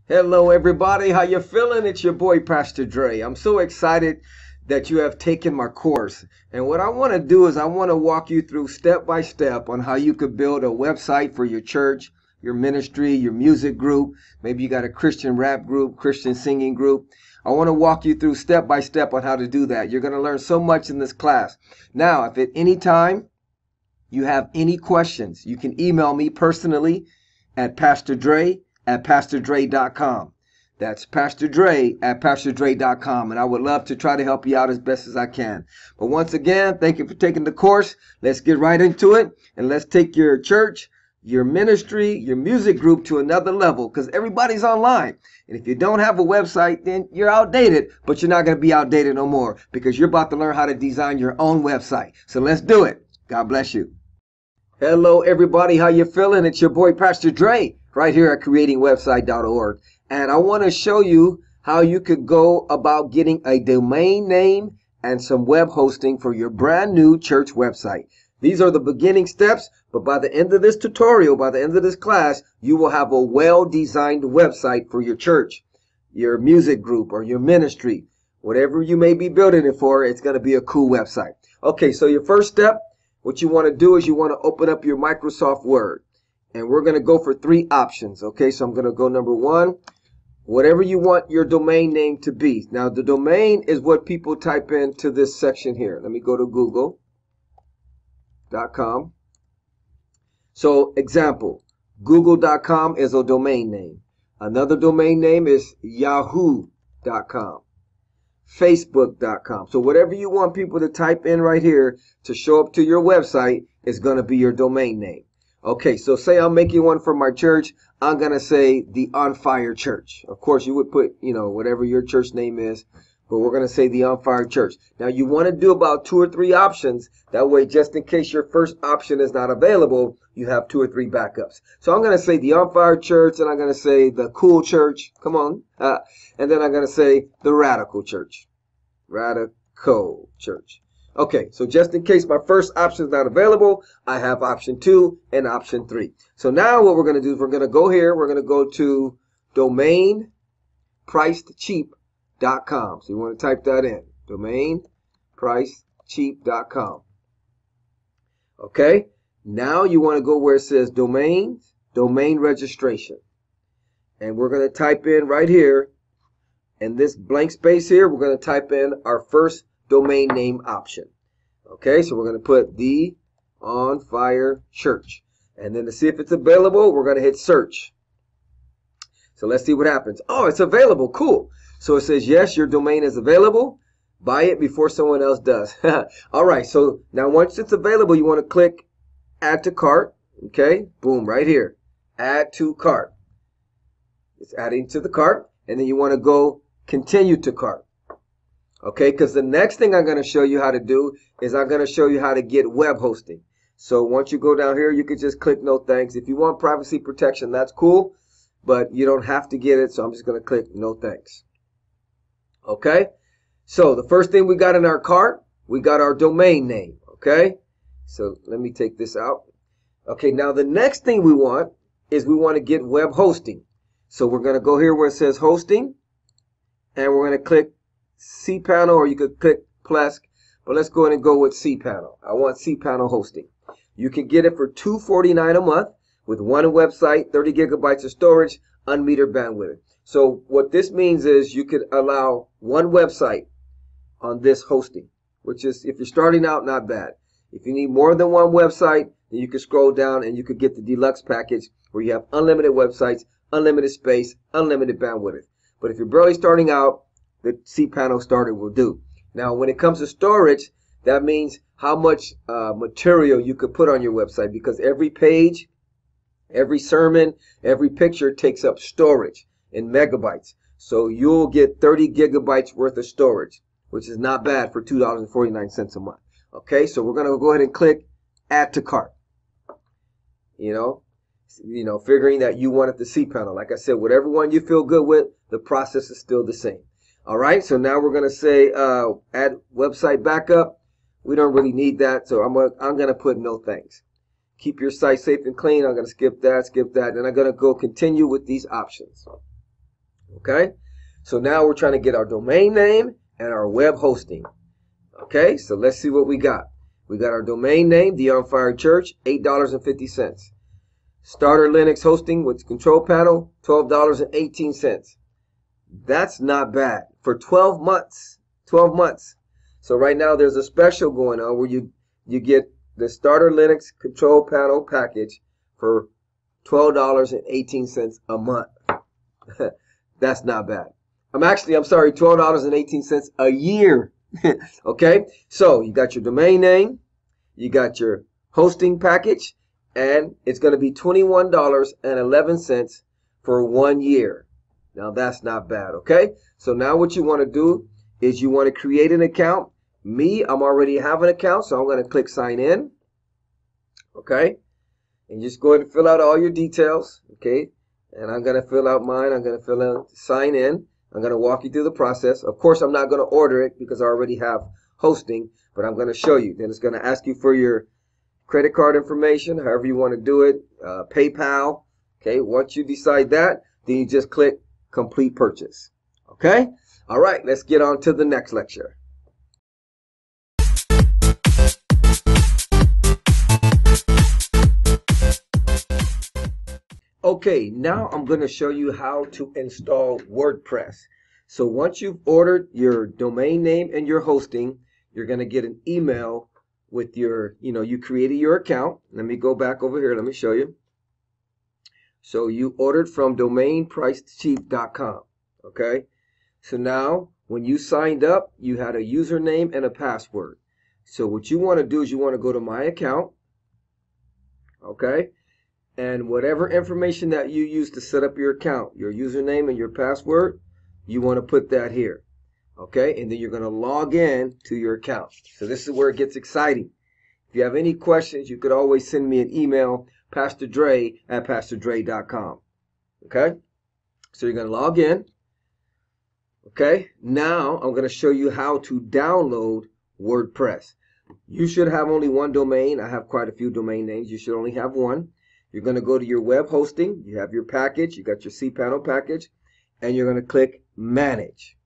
Hello everybody, how you feeling? It's your boy Pastor Dre. I'm so excited that you have taken my course. And what I want to do is I want to walk you through step by step on how you could build a website for your church, your ministry, your music group. Maybe you got a Christian rap group, Christian singing group. I want to walk you through step by step on how to do that. You're going to learn so much in this class. Now, if at any time you have any questions, you can email me personally at pastordre@pastordre.com. That's pastordre@pastordre.com. And I would love to try to help you out as best as I can. But once again, thank you for taking the course. Let's get right into it. And let's take your church, your ministry, your music group to another level, because everybody's online. And if you don't have a website, then you're outdated. But you're not going to be outdated no more, because you're about to learn how to design your own website. So let's do it. God bless you. Hello everybody, how you feeling? It's your boy Pastor Dre right here at creatingwebsite.org, and I want to show you how you could go about getting a domain name and some web hosting for your brand new church website. These are the beginning steps, but by the end of this tutorial, by the end of this class, you will have a well-designed website for your church, your music group, or your ministry. Whatever you may be building it for, it's going to be a cool website. Okay, so your first step, what you want to do is you want to open up your Microsoft Word. And we're going to go for 3 options. Okay, so I'm going to go number 1, whatever you want your domain name to be. Now, the domain is what people type into this section here. Let me go to google.com. So, example, google.com is a domain name. Another domain name is yahoo.com. Facebook.com. So whatever you want people to type in right here to show up to your website is going to be your domain name. Okay, so say I'm making one for my church. I'm going to say the On Fire Church. Of course, you would put, whatever your church name is, but we're going to say the On Fire Church. Now, you want to do about 2 or 3 options. That way, just in case your first option is not available, you have 2 or 3 backups. So I'm going to say the On Fire Church, and I'm going to say the Cool Church. Come on. And then I'm going to say the Radical Church. Radical Church. Okay, so just in case my first option is not available, I have option 2 and option 3. So now what we're going to do is we're going to go here. We're going to go to domainpricecheap.com. So you want to type that in. Domainpricecheap.com. Okay, now you want to go where it says domains, domain registration. And we're going to type in right here, in this blank space here, we're going to type in our first domain name option. Okay, so we're going to put the On Fire Church. And then to see if it's available, we're going to hit search. So let's see what happens. Oh, it's available. Cool. So it says, yes, your domain is available. Buy it before someone else does. All right, so now once it's available, you want to click Add to Cart. Okay, boom, right here. Add to Cart. It's adding to the cart. And then you want to go Continue to Cart. Okay, because the next thing I'm going to show you how to do is I'm going to show you how to get web hosting. So once you go down here, you can just click no thanks. If you want privacy protection, that's cool, but you don't have to get it. So I'm just going to click no thanks. Okay, so the first thing we got in our cart, we got our domain name. Okay, so let me take this out. Okay, now the next thing we want is we want to get web hosting. So we're going to go here where it says hosting, and we're going to click cPanel, or you could click Plesk, but let's go ahead and go with cPanel. I want cPanel hosting. You can get it for $249 a month with 1 website, 30 gigabytes of storage, unmetered bandwidth. So what this means is you could allow 1 website on this hosting, which is, if you're starting out, not bad. If you need more than 1 website, then you can scroll down and you could get the deluxe package where you have unlimited websites, unlimited space, unlimited bandwidth. But if you're barely starting out, the cPanel starter will do. Now, when it comes to storage, that means how much material you could put on your website, because every page, every sermon, every picture takes up storage in megabytes. So you'll get 30 gigabytes worth of storage, which is not bad for $2.49 a month. Okay, so we're going to go ahead and click Add to Cart. Figuring that you wanted the cPanel. Like I said, whatever one you feel good with, the process is still the same. All right, so now we're going to say add website backup. We don't really need that, so I'm going to put no thanks. Keep your site safe and clean. I'm going to skip that. Then I'm going to go continue with these options. Okay, so now we're trying to get our domain name and our web hosting. Okay, so let's see what we got. We got our domain name, The On Fire Church, $8.50. Starter Linux hosting with control panel, $12.18. That's not bad for 12 months. 12 months. So right now there's a special going on where you get the Starter Linux control panel package for $12.18 a month. That's not bad. I'm sorry, $12.18 a year. Okay, so you got your domain name, you got your hosting package, and it's going to be $21.11 for 1 year. Now that's not bad, okay? So now what you want to do is you want to create an account. Me, I'm already have an account, so I'm going to click sign in, okay? And just go ahead and fill out all your details, okay? And I'm going to fill out mine. I'm going to fill out sign in. I'm going to walk you through the process. Of course, I'm not going to order it because I already have hosting, but I'm going to show you. Then it's going to ask you for your credit card information, however you want to do it, PayPal. Okay, once you decide that, then you just click complete purchase. Okay? All right, let's get on to the next lecture. Okay, now I'm going to show you how to install WordPress. So once you've ordered your domain name and your hosting, you're going to get an email with your, you created your account. Let me go back over here. Let me show you. So you ordered from domainpricecheap.com. Okay. So now when you signed up, you had a username and a password. So what you want to do is you want to go to my account. Okay. And whatever information that you use to set up your account, your username and your password, you want to put that here. Okay, and then you're going to log in to your account. So this is where it gets exciting. If you have any questions, you could always send me an email, PastorDre@PastorDre.com. Okay, so you're going to log in. Okay, now I'm going to show you how to download WordPress. You should have only one domain. I have quite a few domain names. You should only have one. You're going to go to your web hosting. You have your package. You got your cPanel package. And you're going to click Manage.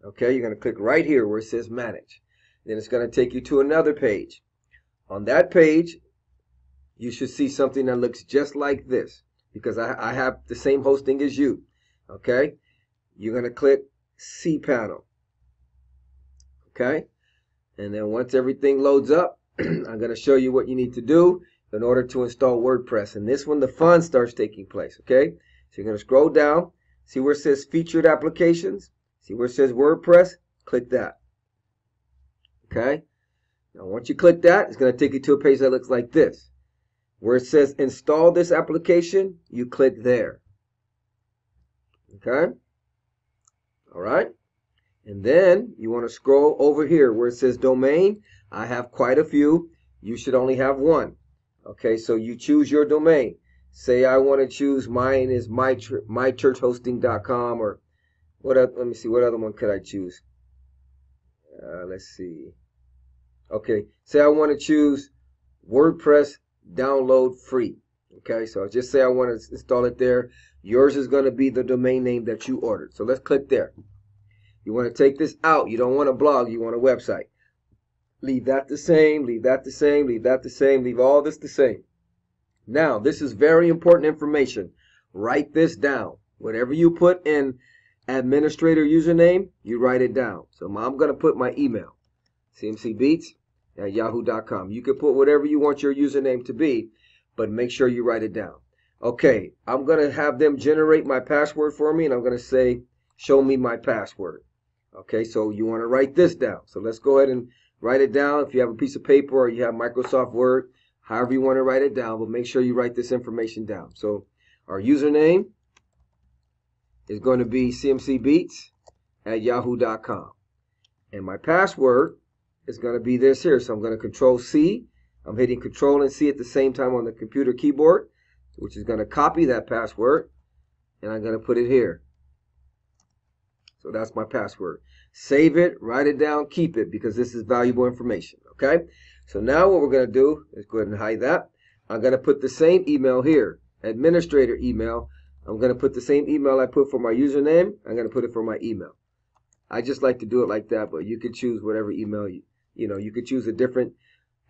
Okay, you're going to click right here where it says Manage. Then it's going to take you to another page. On that page, you should see something that looks just like this because I have the same hosting as you. Okay, you're going to click cPanel. Okay, and then once everything loads up, I'm going to show you what you need to do in order to install WordPress. And this one, the fun starts taking place. Okay, so you're going to scroll down, see where it says Featured Applications. See where it says WordPress? Click that. Okay? Now once you click that, it's going to take you to a page that looks like this. Where it says Install this application, you click there. Okay? Alright? And then you want to scroll over here where it says Domain. I have quite a few. You should only have one. Okay, so you choose your domain. Say I want to choose mine is mychurchhosting.com or let me see, what other one could I choose? Let's see. Okay, say I want to choose WordPress download free. Okay, so I'll just say I want to install it there. Yours is going to be the domain name that you ordered. So let's click there. You want to take this out. You don't want a blog. You want a website. Leave that the same. Leave that the same. Leave that the same. Leave all this the same. Now, this is very important information. Write this down. Whatever you put in administrator username, you write it down. So I'm going to put my email, cmcbeats@yahoo.com. You can put whatever you want your username to be, but make sure you write it down. Okay, I'm going to have them generate my password for me, and I'm going to say, show me my password. Okay, so you want to write this down. So let's go ahead and write it down. If you have a piece of paper or you have Microsoft Word, however you want to write it down, but make sure you write this information down. So our username is going to be cmcbeats@yahoo.com. And my password is going to be this here. So I'm going to Control C. I'm hitting Control and C at the same time on the computer keyboard, which is going to copy that password. And I'm going to put it here. So that's my password. Save it, write it down, keep it, because this is valuable information. Okay? So now what we're going to do is go ahead and hide that. I'm going to put the same email here, administrator email. I'm going to put the same email I put for my username. I'm going to put it for my email. I just like to do it like that, but you can choose whatever email you could choose a different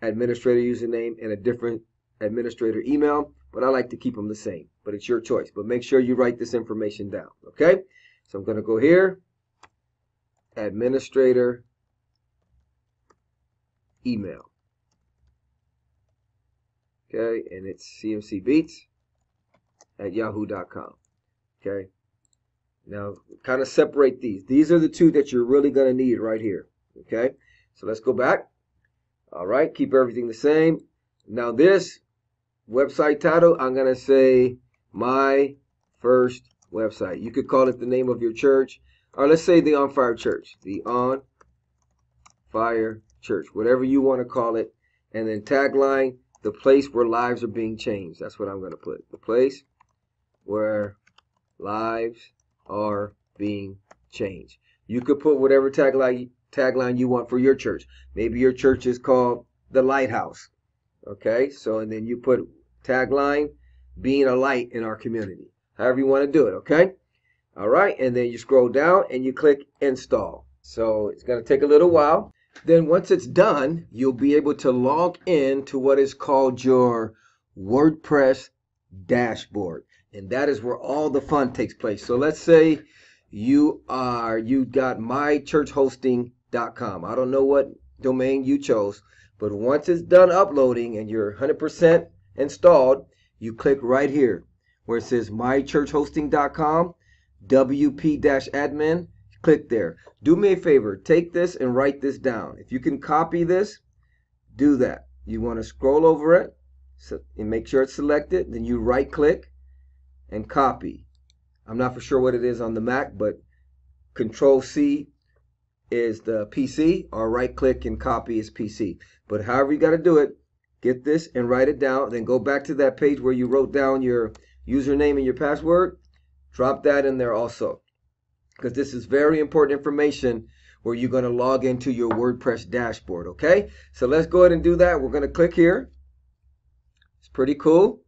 administrator username and a different administrator email, but I like to keep them the same. But it's your choice. But make sure you write this information down, okay? So I'm going to go here, administrator email. Okay, and it's cmcbeats@yahoo.com. Okay, now kind of separate these. These are the two that you're really going to need right here. Okay, so let's go back. All right, keep everything the same. Now this website title, I'm going to say my first website. You could call it the name of your church, or let's say the On Fire Church. The On Fire Church, whatever you want to call it. And then tagline, the place where lives are being changed. That's what I'm going to put. The place where lives are being changed. You could put whatever tagline you want for your church. Maybe your church is called the Lighthouse. Okay, so and then you put tagline, being a light in our community. However you want to do it, okay? All right, and then you scroll down and you click install. So it's going to take a little while. Then once it's done, you'll be able to log in to what is called your WordPress dashboard. And that is where all the fun takes place. So let's say you got mychurchhosting.com. I don't know what domain you chose, but once it's done uploading and you're 100% installed, you click right here where it says mychurchhosting.com, WP-admin. Click there. Do me a favor, take this and write this down. If you can copy this, do that. You want to scroll over it and make sure it's selected. Then you right click and copy. I'm not for sure what it is on the Mac, but Control C is the PC, or right click and copy is PC. But however you got to do it, get this and write it down. Then go back to that page where you wrote down your username and your password. Drop that in there also, because this is very important information where you're going to log into your WordPress dashboard, okay? So let's go ahead and do that. We're going to click here. It's pretty cool.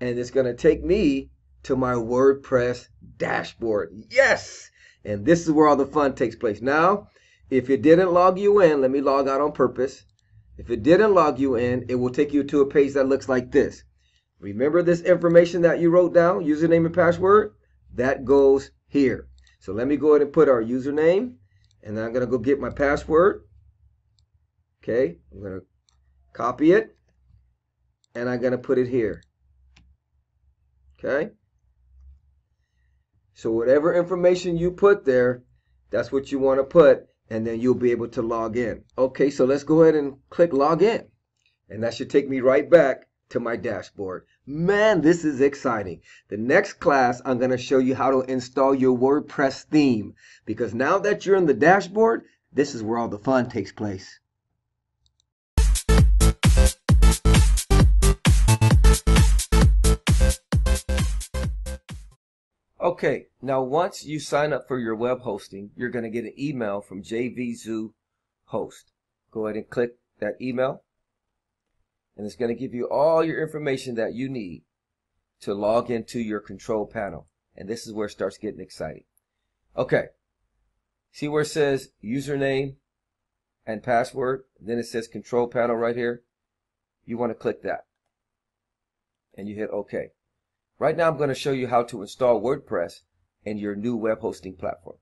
And it's going to take me to my WordPress dashboard. Yes! And this is where all the fun takes place. Now, if it didn't log you in, let me log out on purpose. If it didn't log you in, it will take you to a page that looks like this. Remember this information that you wrote down, username and password? That goes here. So let me go ahead and put our username, and then I'm going to go get my password. Okay, I'm going to copy it, and I'm going to put it here. Okay, so whatever information you put there, that's what you want to put, and then you'll be able to log in. Okay, so let's go ahead and click log in, and that should take me right back to my dashboard. Man, this is exciting. The next class, I'm going to show you how to install your WordPress theme, because now that you're in the dashboard, this is where all the fun takes place. Okay, now once you sign up for your web hosting, you're going to get an email from JVZoo Host. Go ahead and click that email, and it's going to give you all your information that you need to log into your control panel. And this is where it starts getting exciting. Okay, see where it says username and password? Then it says control panel right here. You want to click that, and you hit OK. Right now I'm going to show you how to install WordPress in your new web hosting platform.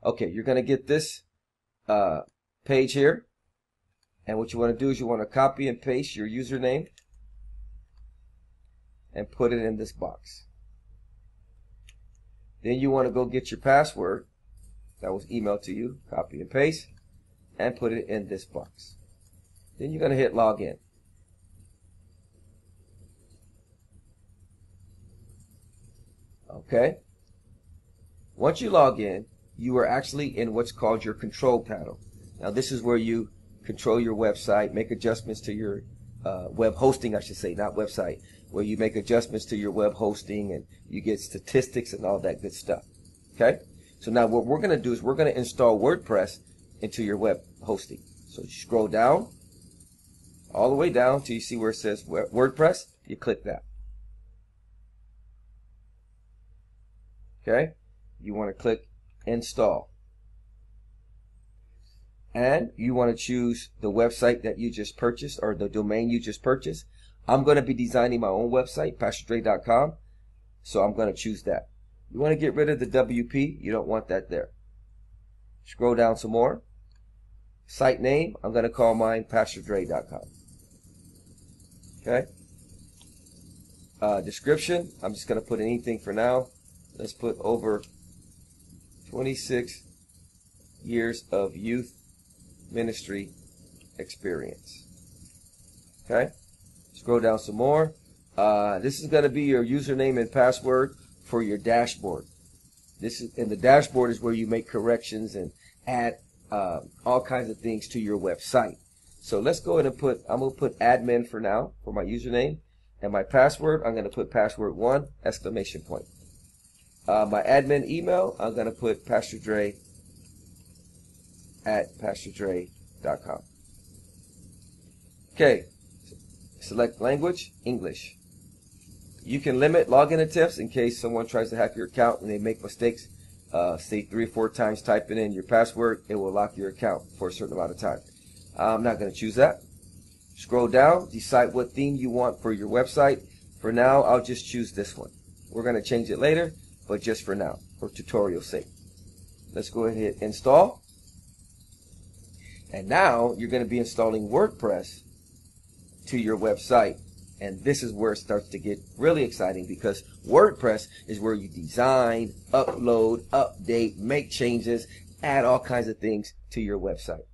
Okay, you're going to get this page here. And what you want to do is you want to copy and paste your username and put it in this box. Then you want to go get your password that was emailed to you, copy and paste, and put it in this box. Then you're going to hit login. Okay. Once you log in, you are actually in what's called your control panel. Now this is where you control your website, make adjustments to your web hosting, I should say, not website, where you make adjustments to your web hosting and you get statistics and all that good stuff. Okay? So now what we're going to do is we're going to install WordPress into your web hosting. So you scroll down, all the way down till you see where it says WordPress. You click that. Okay, you want to click install. And you want to choose the website that you just purchased or the domain you just purchased. I'm going to be designing my own website, PastorDre.com. So I'm going to choose that. You want to get rid of the WP. You don't want that there. Scroll down some more. Site name, I'm going to call mine PastorDre.com. Okay. Description, I'm just going to put anything for now. Let's put over 26 years of youth ministry experience. Okay. Scroll down some more. This is going to be your username and password for your dashboard. And the dashboard is where you make corrections and add all kinds of things to your website. So let's go ahead and I'm going to put admin for now for my username, and my password, I'm going to put password 1 exclamation point. My admin email, I'm going to put PastorDre@PastorDre.com. Okay, select language, English. You can limit login attempts in case someone tries to hack your account and they make mistakes. Say 3 or 4 times typing in your password, it will lock your account for a certain amount of time. I'm not going to choose that. Scroll down, decide what theme you want for your website. For now, I'll just choose this one. We're going to change it later, but just for now, for tutorial sake. Let's go ahead and hit install. And now you're going to be installing WordPress to your website. And this is where it starts to get really exciting, because WordPress is where you design, upload, update, make changes, add all kinds of things to your website.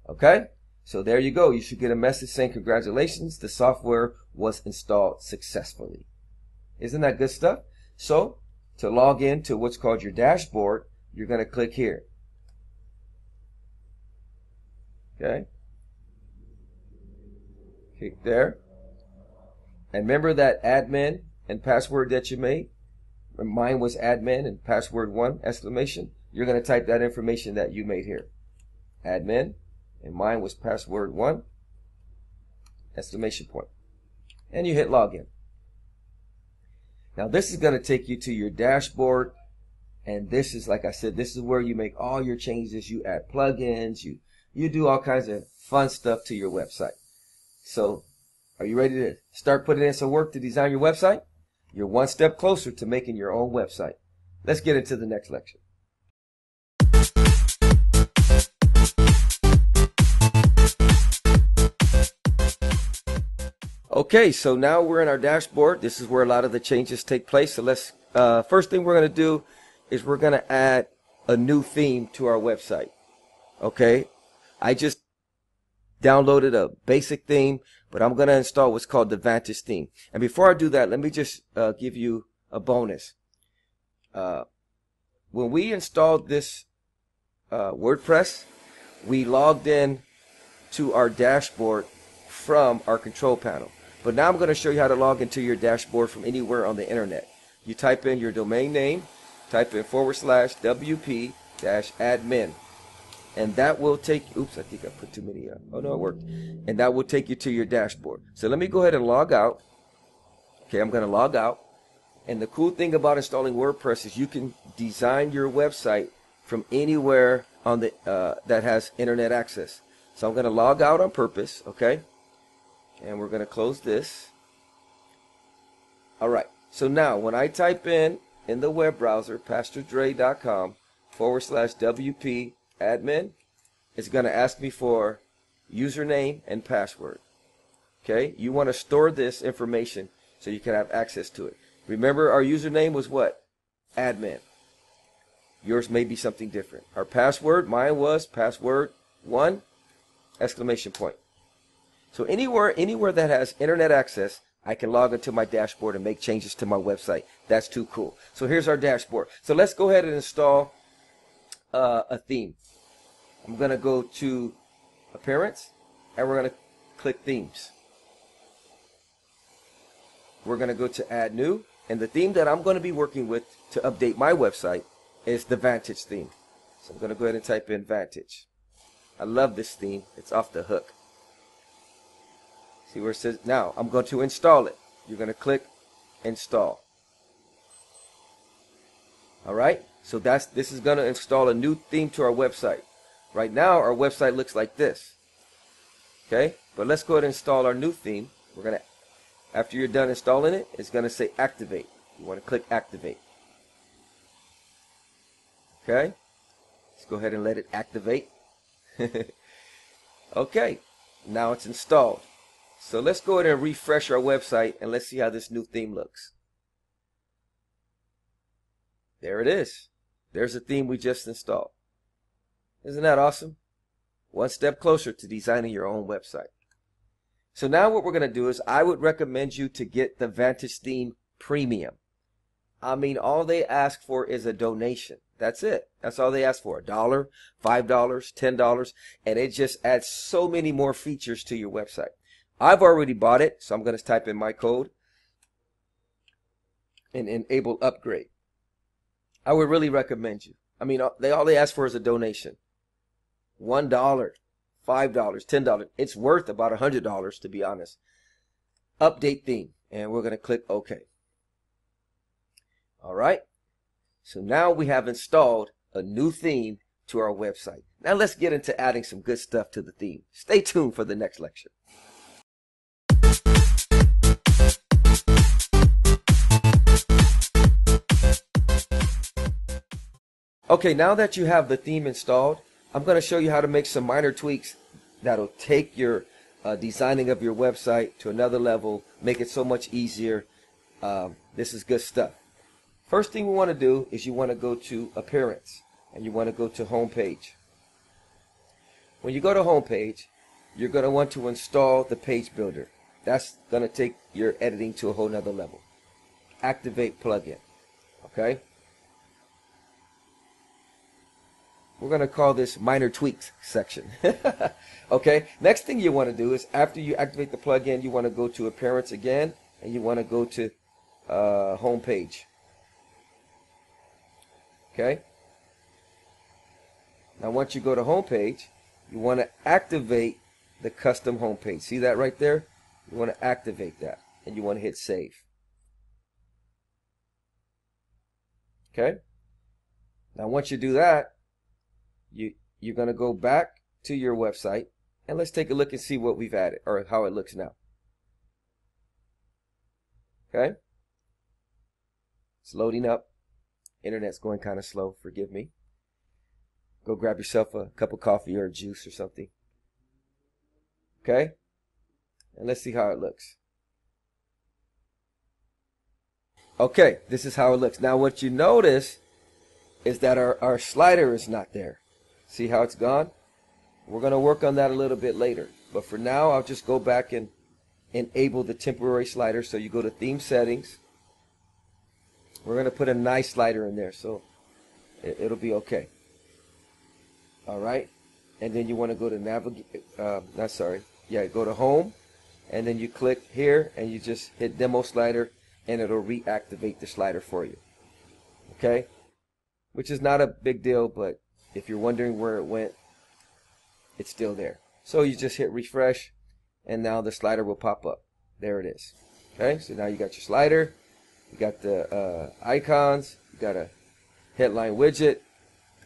Okay? So there you go. You should get a message saying, congratulations, the software was installed successfully. Isn't that good stuff? So to log in to what's called your dashboard, you're going to click here. Okay? Click there. And remember that admin and password that you made? Mine was admin and password 1 exclamation. You're going to type that information that you made here. Admin, and mine was password 1 exclamation point. And you hit login. Now this is going to take you to your dashboard. And this is, like I said, this is where you make all your changes. You add plugins. You do all kinds of fun stuff to your website. So are you ready to start putting in some work to design your website? You're one step closer to making your own website. Let's get into the next lecture. Okay, so now we're in our dashboard. This is where a lot of the changes take place. So let's, first thing we're going to do is we're going to add a new theme to our website. Okay, I just downloaded a basic theme, but I'm going to install what's called the Vantage theme. And before I do that, let me just give you a bonus. When we installed this WordPress, we logged in to our dashboard from our control panel. But now I'm going to show you how to log into your dashboard from anywhere on the internet. You type in your domain name, type in /wp-admin. And that will take, oops, I think I put too many, oh no, it worked. And that will take you to your dashboard. So let me go ahead and log out. Okay, I'm going to log out. And the cool thing about installing WordPress is you can design your website from anywhere on the that has internet access. So I'm going to log out on purpose, okay? And we're going to close this. All right. So now when I type in the web browser, PastorDre.com /WP admin, it's going to ask me for username and password. Okay, you want to store this information so you can have access to it. Remember, our username was what? Admin. Yours may be something different. Our password, mine was password 1 exclamation point. So anywhere that has internet access, I can log into my dashboard and make changes to my website. That's too cool. So here's our dashboard. So let's go ahead and install a theme. I'm going to go to Appearance, and we're going to click Themes. We're going to go to Add New, and the theme that I'm going to be working with to update my website is the Vantage theme. So I'm going to go ahead and type in Vantage. I love this theme. It's off the hook. See where it says, now I'm going to install it. You're going to click Install. All right, so this is going to install a new theme to our website. Right now, our website looks like this. Okay, but let's go ahead and install our new theme. We're going to, after you're done installing it, it's going to say activate. You want to click activate. Okay, let's go ahead and let it activate. Okay, now it's installed. So let's go ahead and refresh our website and let's see how this new theme looks. There it is. There's the theme we just installed. Isn't that awesome? One step closer to designing your own website. So now what we're going to do is I would recommend you to get the Vantage Theme Premium. I mean, all they ask for is a donation. That's it. That's all they ask for. $1, $5, $10, and it just adds so many more features to your website. I've already bought it, so I'm going to type in my code and enable upgrade. I would really recommend you. I mean, all they ask for is a donation. $1, $5, $10. It's worth about $100, to be honest. Update theme, and we're going to click OK. All right. So now we have installed a new theme to our website. Now let's get into adding some good stuff to the theme. Stay tuned for the next lecture. Okay, now that you have the theme installed, I'm going to show you how to make some minor tweaks that'll take your designing of your website to another level, make it so much easier. This is good stuff. First thing we want to do is you want to go to Appearance and you want to go to Home Page. When you go to Home Page, you're going to want to install the Page Builder. That's going to take your editing to a whole nother level. Activate plugin. Okay? We're going to call this Minor Tweaks section. Okay? Next thing you want to do is after you activate the plugin, you want to go to Appearance again and you want to go to Home Page. Okay? Now once you go to Home Page, you want to activate the custom home page. See that right there? You want to activate that and you want to hit Save. Okay? Now once you do that, you're going to go back to your website and let's take a look and see what we've added or how it looks now. Okay? It's loading up. Internet's going kind of slow. Forgive me. Go grab yourself a cup of coffee or a juice or something. Okay? And let's see how it looks. Okay, this is how it looks. Now what you notice is that our slider is not there. See how it's gone? We're going to work on that a little bit later. But for now, I'll just go back and enable the temporary slider. So you go to Theme Settings. We're going to put a nice slider in there, so it'll be okay. All right, and then you want to go to go to Home, and then you click here, and you just hit Demo Slider, and it'll reactivate the slider for you. Okay, which is not a big deal, but if you're wondering where it went, it's still there. So you just hit refresh, and now the slider will pop up. There it is. Okay, so now you got your slider. You got the icons, you got a headline widget,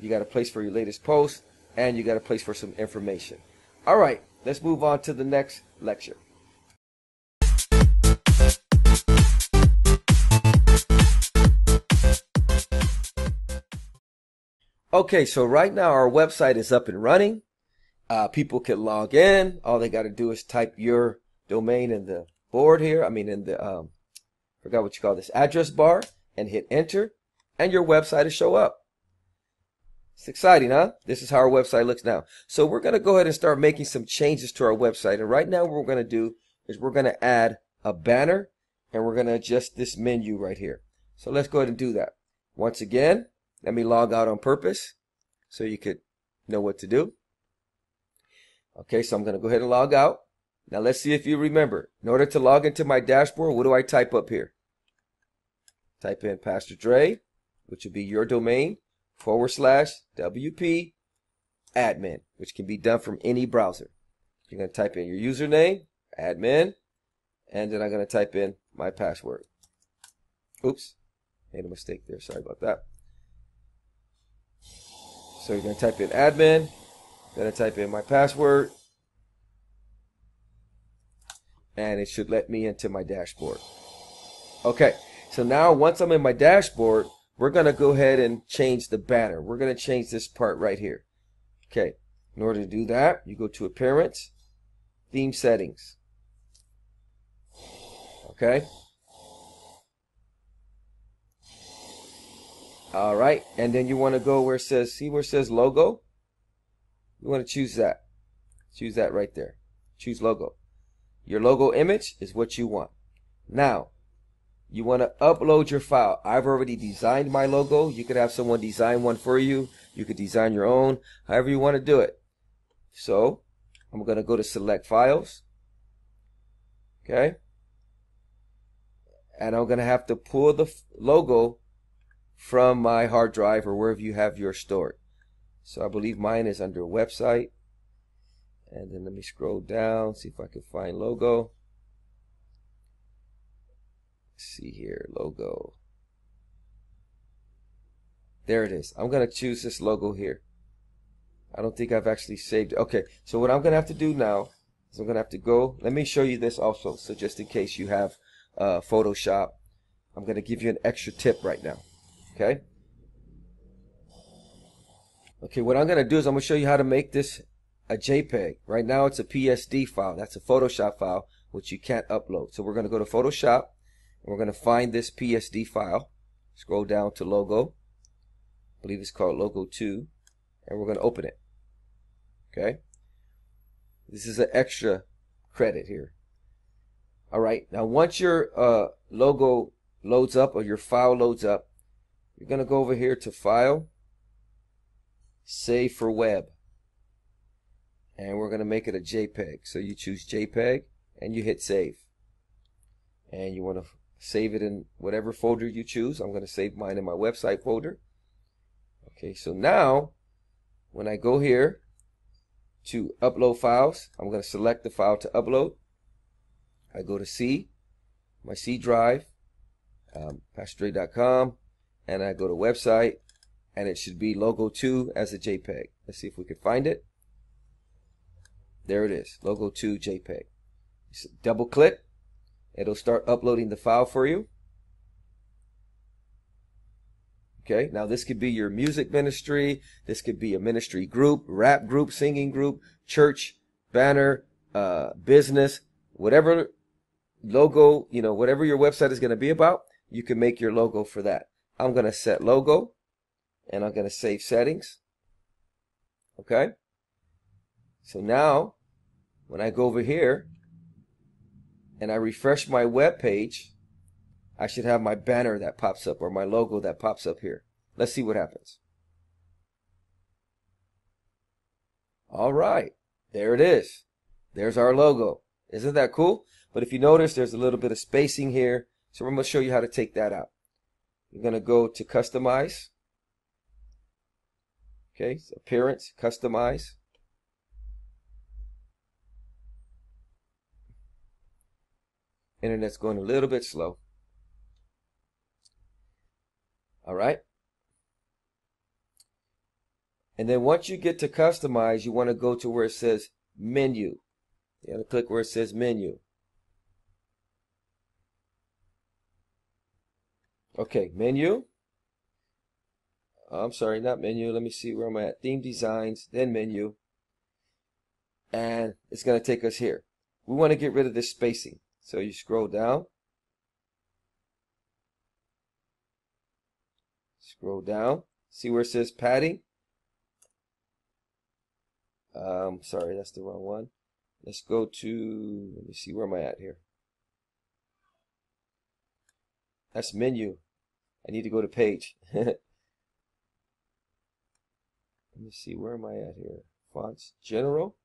you got a place for your latest post, and you got a place for some information. All right, let's move on to the next lecture. Okay, so right now our website is up and running. People can log in. All they got to do is type your domain in the board here. I mean in the forgot what you call this address bar, and hit enter, and your website will show up. It's exciting, huh? This is how our website looks now. So we're going to go ahead and start making some changes to our website. And right now what we're going to do is we're going to add a banner, and we're going to adjust this menu right here. So let's go ahead and do that. Once again, let me log out on purpose so you could know what to do. Okay, so I'm going to go ahead and log out. Now let's see if you remember. In order to log into my dashboard, what do I type up here? Type in Pastor Dre, which would be your domain, /WP admin, which can be done from any browser. You're going to type in your username, admin, and then I'm going to type in my password. Oops, made a mistake there. Sorry about that. So you're going to type in admin, going to type in my password, and it should let me into my dashboard. Okay, so now once I'm in my dashboard, we're going to go ahead and change the banner. We're going to change this part right here. Okay, in order to do that, you go to Appearance, Theme Settings. Okay. All right, and then you want to go where it says, see where it says logo? You want to choose that. Choose that right there. Choose logo. Your logo image is what you want. Now, you want to upload your file. I've already designed my logo. You could have someone design one for you. You could design your own, however you want to do it. So, I'm going to go to Select Files. Okay. And I'm going to have to pull the logo from my hard drive or wherever you have yours stored. So I believe mine is under website. And then let me scroll down, see if I can find logo. Let's see here, logo. There it is. I'm going to choose this logo here. I don't think I've actually saved it. Okay, so what I'm going to have to do now is I'm going to have to go. Let me show you this also. So just in case you have Photoshop, I'm going to give you an extra tip right now. Okay. Okay, what I'm going to do is I'm going to show you how to make this a JPEG. Right now it's a PSD file. That's a Photoshop file, which you can't upload. So we're going to go to Photoshop, and we're going to find this PSD file. Scroll down to logo. I believe it's called logo 2. And we're going to open it. Okay. This is an extra credit here. All right. Now once your logo loads up or your file loads up, you're going to go over here to File, Save for Web. And we're going to make it a JPEG. So you choose JPEG and you hit Save. And you want to save it in whatever folder you choose. I'm going to save mine in my website folder. Okay, so now when I go here to Upload Files, I'm going to select the file to upload. I go to C, my C drive, pastorray.com. And I go to website, and it should be logo 2 as a JPEG. Let's see if we can find it. There it is, logo 2 JPEG. So double click, it'll start uploading the file for you. Okay, now this could be your music ministry, this could be a ministry group, rap group, singing group, church, banner, business, whatever logo, whatever your website is going to be about, you can make your logo for that. I'm going to set logo, and I'm going to save settings. Okay. So now, when I go over here, and I refresh my web page, I should have my banner that pops up, or my logo that pops up here. Let's see what happens. All right. There it is. There's our logo. Isn't that cool? But if you notice, there's a little bit of spacing here. So I'm going to show you how to take that out. You're going to go to Customize. Okay, so Appearance, Customize. Internet's going a little bit slow. All right. And then once you get to Customize, you want to go to where it says Menu. You want to click where it says Menu. Okay, Menu. I'm sorry, not Menu. Let me see where I'm at. Theme Designs, then Menu. And it's going to take us here. We want to get rid of this spacing. So you scroll down. Scroll down. See where it says padding? Sorry, that's the wrong one. Let's go to, let me see, where am I at here? That's Menu. I need to go to Page. Let me see, where am I at here? Fonts, General.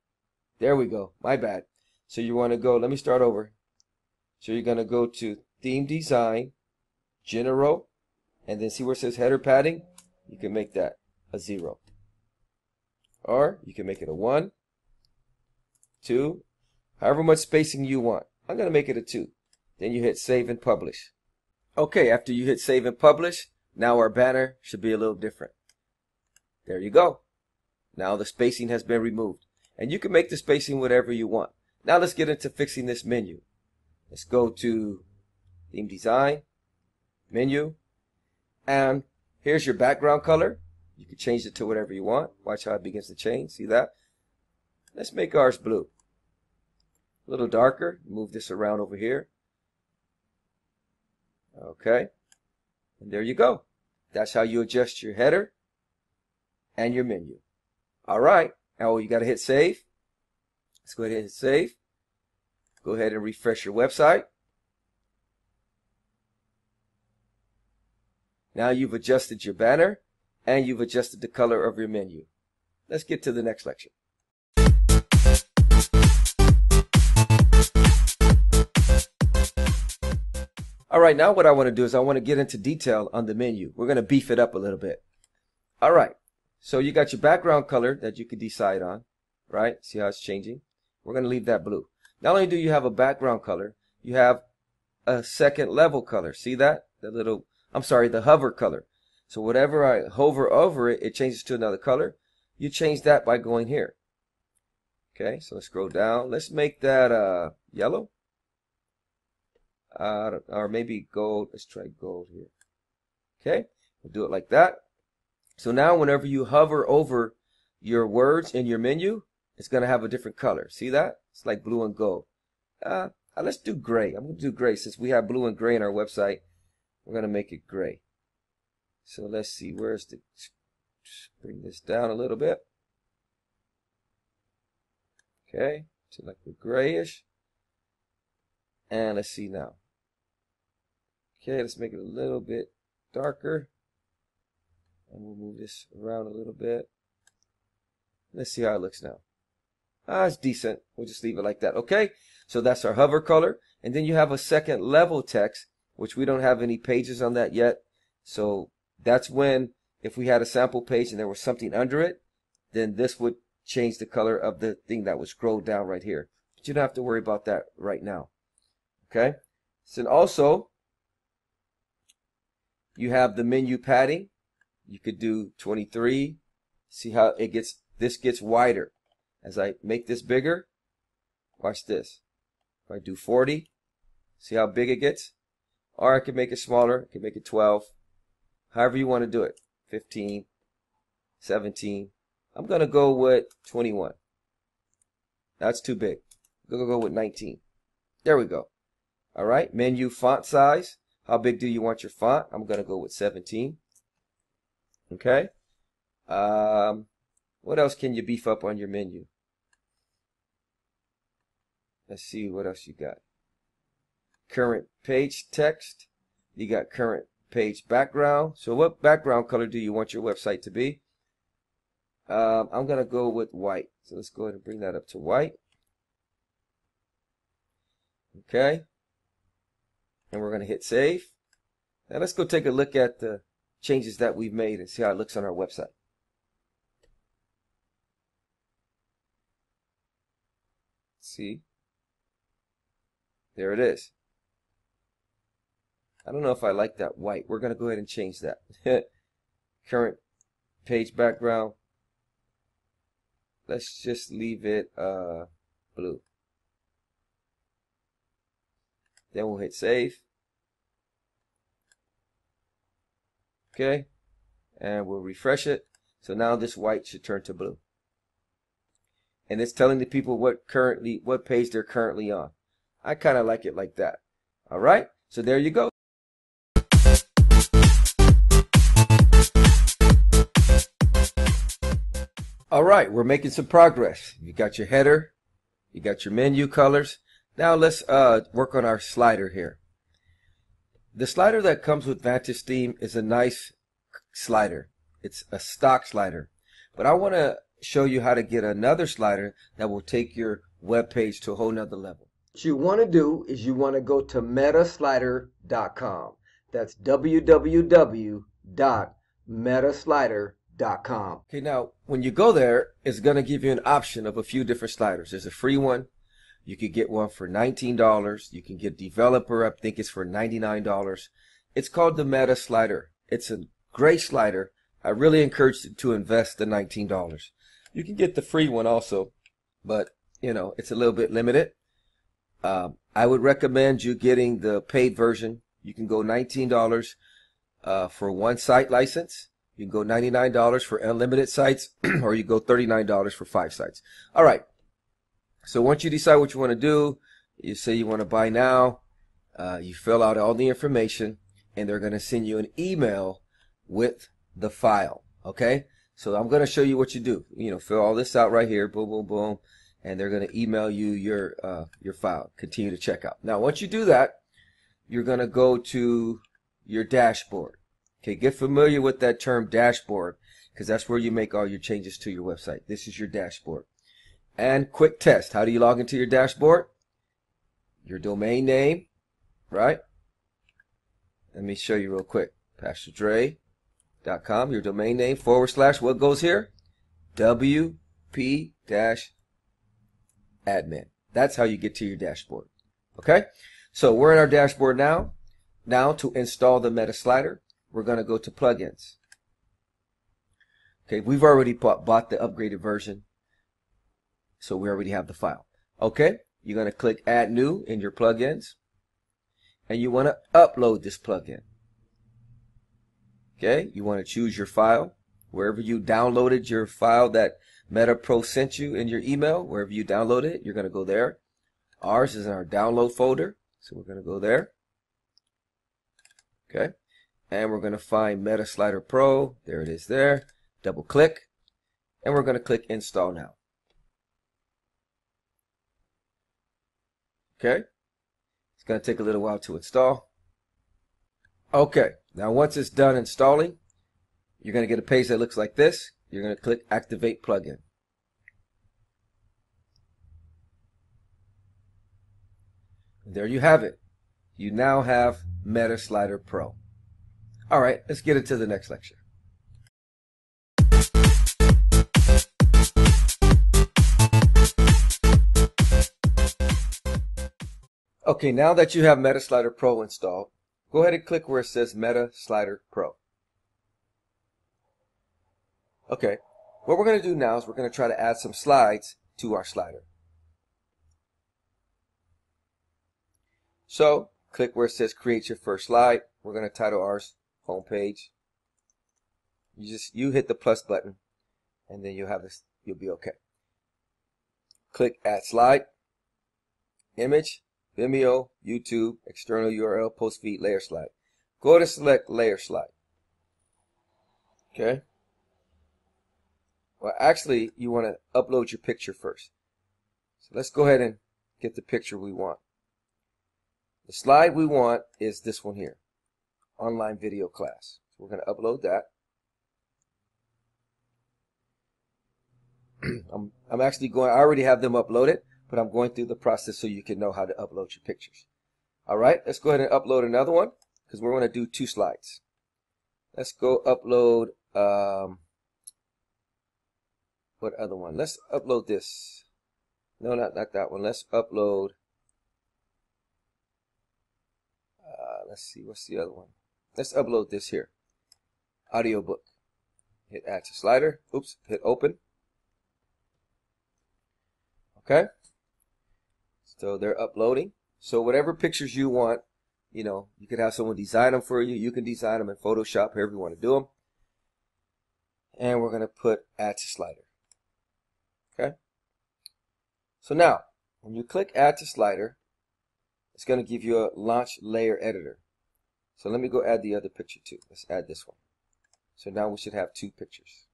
There we go. My bad. So you want to go, let me start over. So you're going to go to Theme Design, General, and then see where it says Header Padding? You can make that a 0. Or you can make it a 1, 2, however much spacing you want. I'm going to make it a 2. Then you hit Save and Publish. Okay, after you hit Save and Publish, now our banner should be a little different. There you go. Now the spacing has been removed. And you can make the spacing whatever you want. Now let's get into fixing this menu. Let's go to Theme Design, Menu, and here's your background color. You can change it to whatever you want. Watch how it begins to change. See that? Let's make ours blue. A little darker. Move this around over here. Okay. And there you go. That's how you adjust your header and your menu. All right. Now you got to hit save. Let's go ahead and hit save. Go ahead and refresh your website. Now you've adjusted your banner and you've adjusted the color of your menu. Let's get to the next lecture. All right, now what I want to do is I want to get into detail on the menu. We're going to beef it up a little bit. All right, so you got your background color that you could decide on, right? See how it's changing? We're going to leave that blue. Not only do you have a background color, you have a second level color. See that? The hover color. So whatever I hover over it, it changes to another color. You change that by going here. Okay, so let's scroll down. Let's make that yellow. Or maybe gold. Let's try gold here. Okay, we'll do it like that. So now whenever you hover over your words in your menu, it's going to have a different color. See that? It's like blue and gold. Let's do gray. I'm going to do gray since we have blue and gray in our website. We're going to make it gray. So let's see. Where's the... Bring this down a little bit. Okay, to like the grayish. And let's see now. Okay, let's make it a little bit darker. And we'll move this around a little bit. Let's see how it looks now. It's decent. We'll just leave it like that. Okay, so that's our hover color. And then you have a second level text, which we don't have any pages on that yet. So that's when, if we had a sample page and there was something under it, then this would change the color of the thing that would scroll down right here. But you don't have to worry about that right now. Okay, so also you have the menu padding. You could do 23. See how this gets wider as I make this bigger. Watch this. If I do 40, see how big it gets? Or I can make it smaller. I can make it 12. However you want to do it. 15, 17. I'm going to go with 21. That's too big. I'm going to go with 19. There we go. All right, menu font size. How big do you want your font? I'm going to go with 17. Okay. What else can you beef up on your menu? Let's see what else you got. Current page text. You got current page background. So what background color do you want your website to be? I'm going to go with white. So let's go ahead and bring that up to white. Okay. And we're going to hit save. Now let's go take a look at the changes that we've made and see how it looks on our website. See? There it is. I don't know if I like that white. We're going to go ahead and change that. Current page background. Let's just leave it blue. Then we'll hit save. Okay. And we'll refresh it. So now this white should turn to blue. And it's telling the people what page they're currently on. I kind of like it like that. All right. So there you go. All right, we're making some progress. You got your header, you got your menu colors. Now let's work on our slider here. The slider that comes with Wordpress Theme is a nice slider. It's a stock slider. But I want to show you how to get another slider that will take your web page to a whole nother level. What you want to do is you want to go to metaslider.com. That's www.metaslider.com. Okay, now when you go there, it's going to give you an option of a few different sliders. There's a free one. You could get one for $19. You can get developer, I think it's for $99. It's called the Meta Slider. It's a great slider. I really encourage you to invest the $19. You can get the free one also, but you know, it's a little bit limited. I would recommend you getting the paid version. You can go $19 for one site license. You can go $99 for unlimited sites, or you go $39 for 5 sites. All right. So once you decide what you want to do, you say you want to buy now, you fill out all the information, and they're going to send you an email with the file. Okay? So I'm going to show you what you do. You know, fill all this out right here, boom, boom, boom, and they're going to email you your file. Continue to check out. Now, once you do that, you're going to go to your dashboard. Okay, get familiar with that term dashboard, because that's where you make all your changes to your website. This is your dashboard. And quick test. How do you log into your dashboard? Your domain name, right? Let me show you real quick. PastorDre.com, your domain name, / what goes here? WP-admin. That's how you get to your dashboard. Okay? So we're in our dashboard now. Now to install the meta slider, we're going to go to plugins. Okay, we've already bought the upgraded version, so we already have the file. Okay, you're going to click Add New in your plugins, and you want to upload this plugin. Okay, you want to choose your file. Wherever you downloaded your file that MetaPro sent you in your email, wherever you downloaded it, you're going to go there. Ours is in our download folder, so we're going to go there. Okay, and we're going to find Meta Slider Pro. There it is there. Double click, and we're going to click Install Now. Okay, it's going to take a little while to install. Okay, now once it's done installing, you're going to get a page that looks like this. You're going to click Activate Plugin. And there you have it. You now have Meta Slider Pro. All right, let's get into the next lecture. Okay, now that you have Meta Slider Pro installed, go ahead and click where it says Meta Slider Pro. Okay, what we're going to do now is we're going to try to add some slides to our slider. So, click where it says Create Your First Slide. We're going to title ours Homepage. You hit the plus button, and then you'll have this. You'll be okay. Click Add Slide, Image, Vimeo, YouTube, External URL, Post Feed, Layer Slide. Go to select Layer Slide. Okay. Well, actually, you want to upload your picture first. So let's go ahead and get the picture we want. The slide we want is this one here, online video class. So we're going to upload that. I'm actually going, I already have them uploaded, but I'm going through the process so you can know how to upload your pictures. All right, let's go ahead and upload another one because we're going to do 2 slides. Let's go upload, what other one? Let's upload this. No, not that one. Let's upload, let's see, what's the other one? Let's upload this here, audiobook. Hit Add to Slider. Oops, hit Open. Okay, so they're uploading. So whatever pictures you want, you know, you could have someone design them for you. You can design them in Photoshop, however you want to do them. And we're going to put Add to Slider. Okay, so now when you click Add to Slider, it's going to give you a Launch Layer Editor. So let me go add the other picture too. Let's add this one. So now we should have 2 pictures.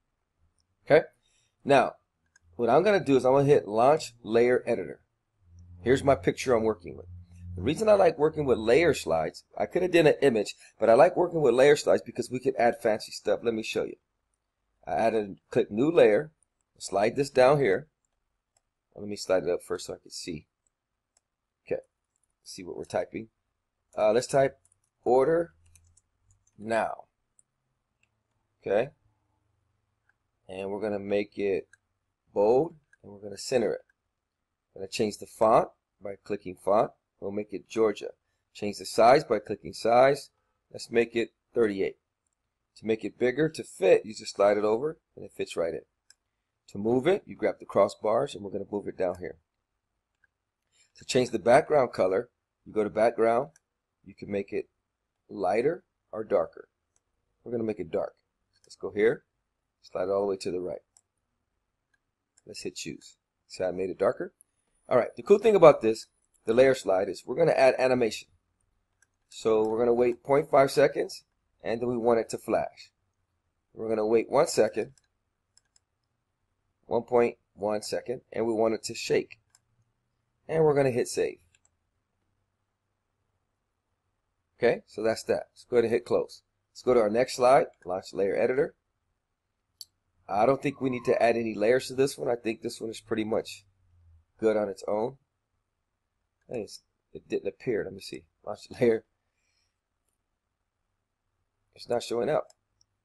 Okay, now what I'm going to do is I'm going to hit Launch Layer Editor. Here's my picture I'm working with. The reason I like working with layer slides, I could have done an image, but I like working with layer slides because we can add fancy stuff. Let me show you. I added, click New Layer, slide this down here. Let me slide it up first so I can see. Okay, let's see what we're typing. Let's type Order Now. Okay, and we're going to make it bold, and we're going to center it. I'm going to change the font by clicking Font. We'll make it Georgia. Change the size by clicking Size. Let's make it 38. To make it bigger, to fit, you just slide it over, and it fits right in. To move it, you grab the crossbars and we're going to move it down here. To change the background color, you go to background. You can make it lighter or darker. We're going to make it dark. Let's go here, slide it all the way to the right. Let's hit choose. See how I made it darker? All right, the cool thing about this, the layer slide, is we're going to add animation. So we're going to wait 0.5 seconds, and then we want it to flash. We're going to wait 1 second, 1.1 second, and we want it to shake. And we're going to hit save. Okay, so that's that. Let's go ahead and hit close. Let's go to our next slide, launch layer editor. I don't think we need to add any layers to this one. I think this one is pretty much good on its own. It didn't appear. Let me see. Launch layer. It's not showing up.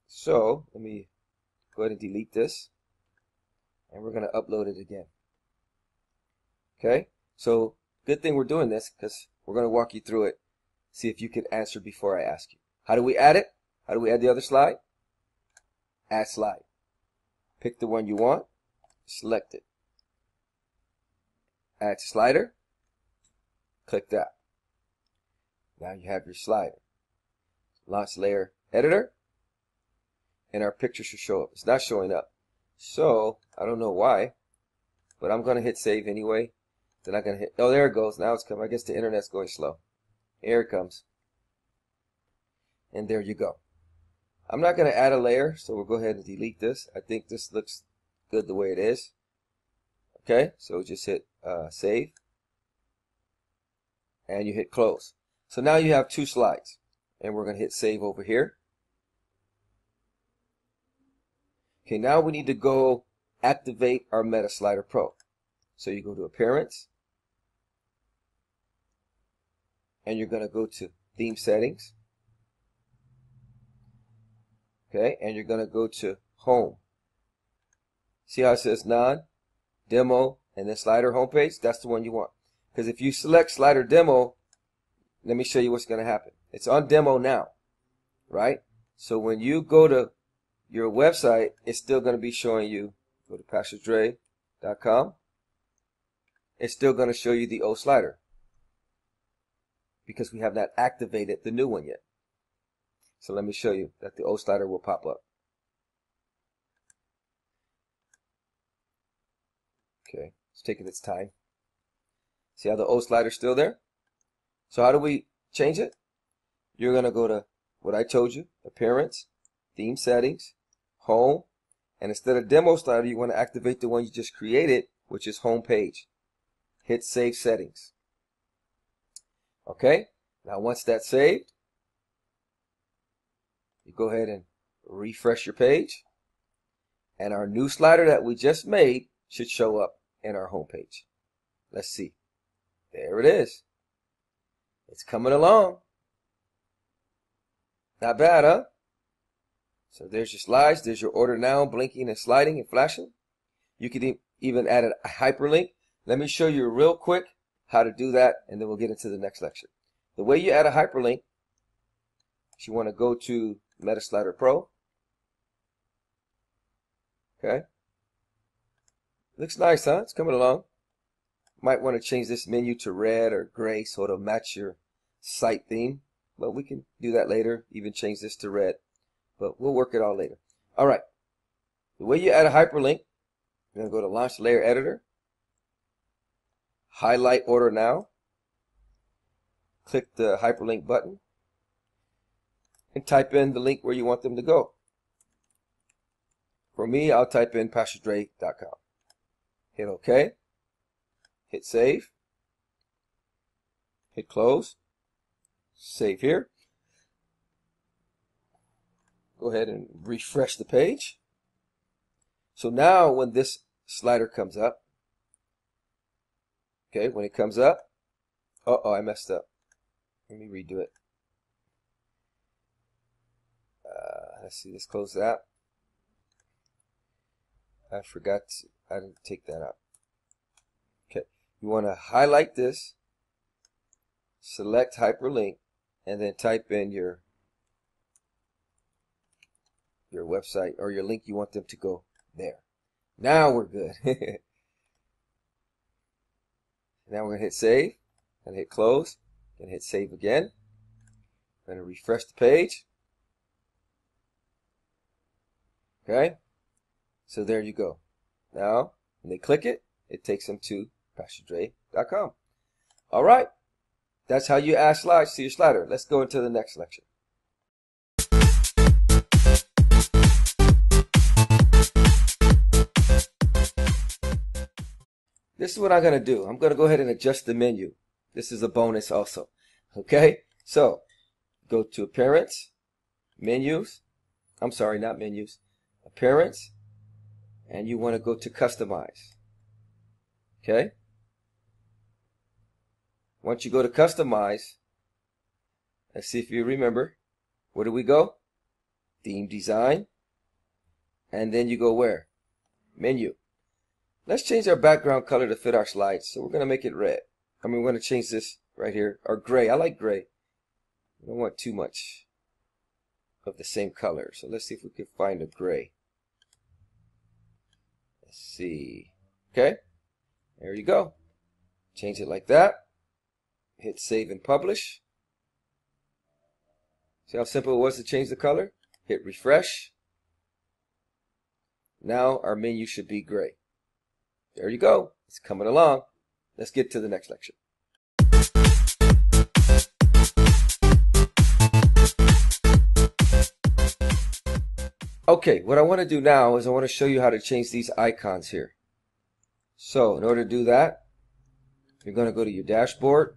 So let me go ahead and delete this. And we're going to upload it again. Okay, so good thing we're doing this because we're going to walk you through it. See if you can answer before I ask you. How do we add it? How do we add the other slide? Add slide. Pick the one you want. Select it. Add slider. Click that. Now you have your slider. Launch layer editor. And our picture should show up. It's not showing up. So, I don't know why. But I'm going to hit save anyway. Then I'm going to hit, oh, there it goes. Now it's coming. I guess the internet's going slow. Here it comes. And there you go. I'm not going to add a layer, so we'll go ahead and delete this. I think this looks good the way it is. Okay, so just hit save. And you hit close. So now you have 2 slides. And we're going to hit save over here. Okay, now we need to go activate our Meta Slider Pro. So you go to Appearance. And you're going to go to Theme Settings. Okay, and you're going to go to Home. See how it says None, Demo, and then Slider Homepage? That's the one you want. Because if you select Slider Demo, let me show you what's going to happen. It's on demo now, right? So when you go to your website, it's still going to be showing you, go to PastorDre.com. It's still going to show you the old slider because we have not activated the new one yet. So let me show you that the old slider will pop up. Okay, it's taking its time. See how the old slider's still there? So how do we change it? You're going to go to what I told you, Appearance, Theme Settings, Home, and instead of Demo Slider, you want to activate the one you just created, which is Home Page. Hit Save Settings. Okay, now once that's saved, you go ahead and refresh your page, and our new slider that we just made should show up in our home page. Let's see. There it is. It's coming along. Not bad, huh? So there's your slides. There's your order now, blinking and sliding and flashing. You could even add a hyperlink. Let me show you real quick how to do that, and then we'll get into the next lecture. The way you add a hyperlink is you want to go to Meta Slider Pro. Okay. Looks nice, huh? It's coming along. Might want to change this menu to red or gray so it'll match your site theme. But we can do that later. Even change this to red. But we'll work it all later. All right. The way you add a hyperlink, you're going to go to Launch Layer Editor. Highlight Order Now. Click the hyperlink button. And type in the link where you want them to go. For me, I'll type in PastorDre.com. Hit OK. Hit Save. Hit Close. Save here. Go ahead and refresh the page. So now when this slider comes up, okay, when it comes up, uh-oh, I messed up. Let me redo it. Let's see, let's close that. I didn't take that out. Okay, you want to highlight this, select hyperlink, and then type in your website or your link you want them to go there. Now we're good. Now we're going to hit save and hit close and hit save again. I'm going to refresh the page. Okay. So there you go. Now, when they click it, it takes them to PastorDre.com. All right. That's how you add slides to your slider. Let's go into the next lecture. This is what I'm going to do. I'm going to go ahead and adjust the menu. This is a bonus also. Okay? So, go to Appearance, Menus. I'm sorry, not Menus. Appearance. And you want to go to Customize. Okay? Once you go to Customize, let's see if you remember. Where do we go? Theme Design. And then you go where? Menu. Let's change our background color to fit our slides. So we're going to make it red. We're going to change this right here. Or gray. I like gray. I don't want too much of the same color. So let's see if we can find a gray. Let's see. Okay. There you go. Change it like that. Hit save and publish. See how simple it was to change the color? Hit refresh. Now our menu should be gray. There you go. It's coming along. Let's get to the next lecture. Okay, what I want to do now is I want to show you how to change these icons here. So, in order to do that, you're going to go to your dashboard.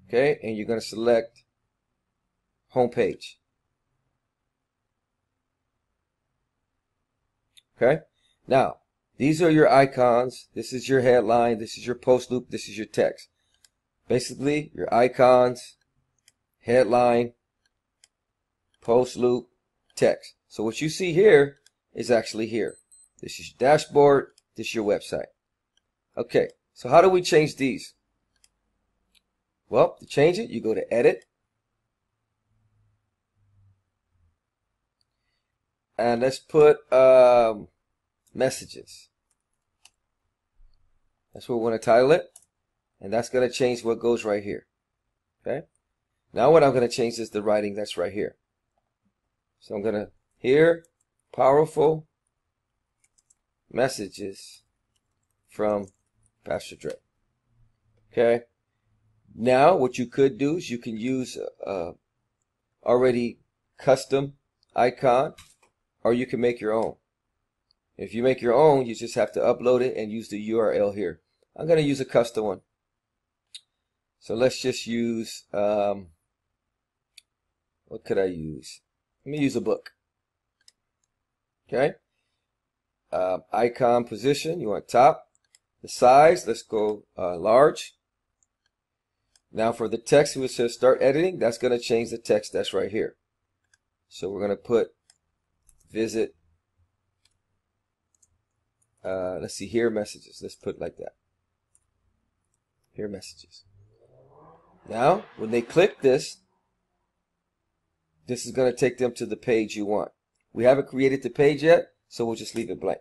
Okay, and you're going to select Home Page. Okay, now these are your icons. This is your headline. This is your post loop. This is your text. Basically, your icons, headline, post loop, text. So what you see here is actually here. This is your dashboard. This is your website. Okay, so how do we change these? Well, to change it, you go to Edit. And let's put Messages. That's what we want to title it. And that's going to change what goes right here. Okay. Now what I'm going to change is the writing that's right here. So I'm going to here, powerful messages from Pastor Dre. Okay. Now what you could do is you can use already custom icon, or you can make your own. If you make your own, you just have to upload it and use the URL here. I'm going to use a custom one. So let's just use, what could I use? Let me use a book. Okay. Icon position, you want top. The size, let's go large. Now for the text, it says start editing. That's going to change the text that's right here. So we're going to put visit. Let's see here, messages. Let's put it like that. Here, messages. Now, when they click this, this is going to take them to the page you want. We haven't created the page yet, so we'll just leave it blank.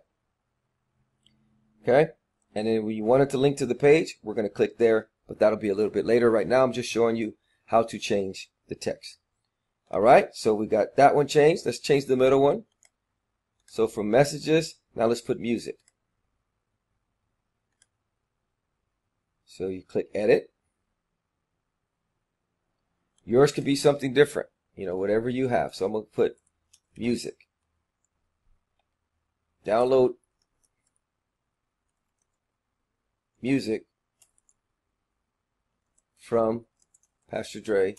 Okay? And then when you want it to link to the page, we're going to click there, but that'll be a little bit later. Right now, I'm just showing you how to change the text. All right? So we got that one changed. Let's change the middle one. So from messages, now let's put music. So you click edit. Yours could be something different, you know, whatever you have. So I'm going to put music. Download music from Pastor Dre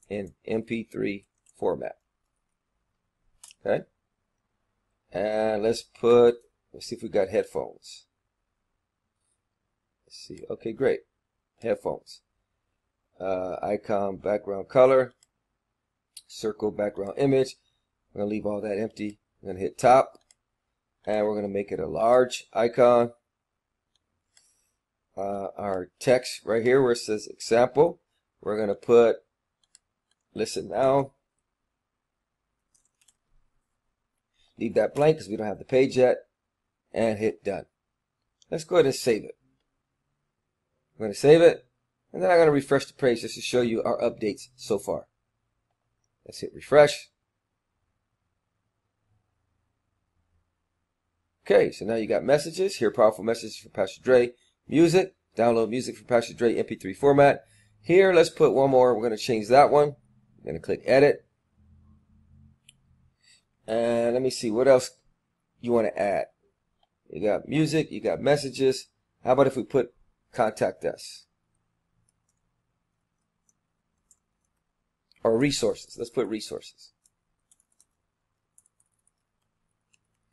in MP3 format. Okay. And let's see if we got headphones. Let's see. Okay, great. Headphones. Icon, background color, circle, background image. I'm going to leave all that empty. I'm going to hit top, and we're going to make it a large icon. Our text right here where it says example, we're going to put listen now. Leave that blank because we don't have the page yet. And hit done. Let's go ahead and save it. I'm going to save it. And then I'm going to refresh the page just to show you our updates so far. Let's hit refresh. Okay, so now you got messages. Here, powerful messages for Pastor Dre. Music. Download music from Pastor Dre MP3 format. Here, let's put one more. We're going to change that one. I'm going to click edit. And let me see what else you want to add. You got music, you got messages. How about if we put contact us? Or resources. Let's put resources.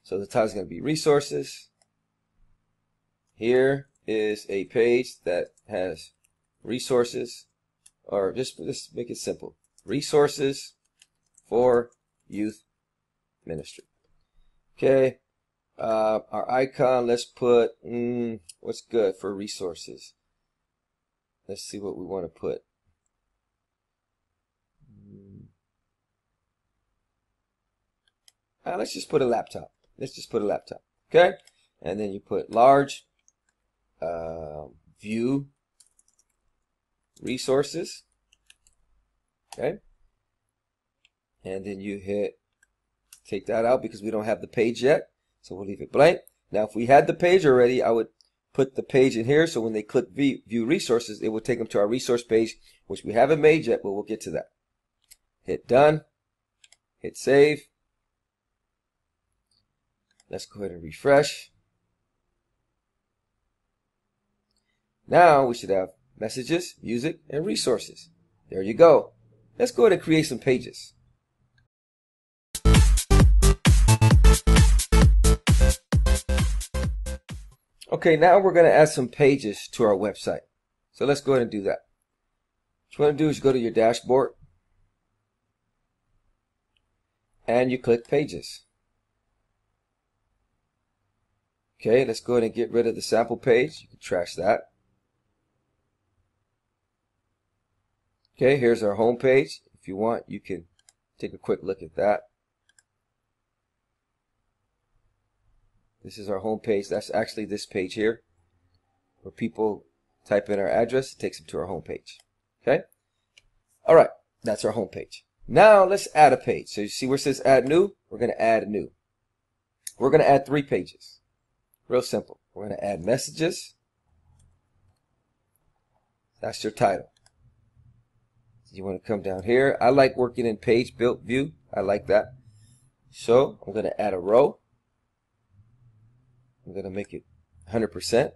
So the title is going to be resources. Here is a page that has resources, or just make it simple. Resources for youth ministry. Okay. Our icon, let's put, what's good for resources? Let's see what we want to put. Let's just put a laptop. Let's just put a laptop. Okay. And then you put large, view resources. Okay. And then you hit, take that out because we don't have the page yet. So we'll leave it blank. Now, if we had the page already, I would put the page in here. So when they click view resources, it will take them to our resource page, which we haven't made yet, but we'll get to that. Hit done. Hit save. Let's go ahead and refresh. Now we should have messages, music, and resources. There you go. Let's go ahead and create some pages. Okay, now we're going to add some pages to our website. So let's go ahead and do that. What you want to do is go to your dashboard and you click pages. Okay, let's go ahead and get rid of the sample page. You can trash that. Okay, here's our home page. If you want, you can take a quick look at that. This is our home page. That's actually this page here, where people type in our address. It takes them to our home page. Okay? All right, that's our home page. Now let's add a page. So you see where it says add new? We're going to add new. We're going to add 3 pages. Real simple. We're going to add messages. That's your title. You want to come down here. I like working in page built view. I like that. So I'm going to add a row. I'm going to make it 100%.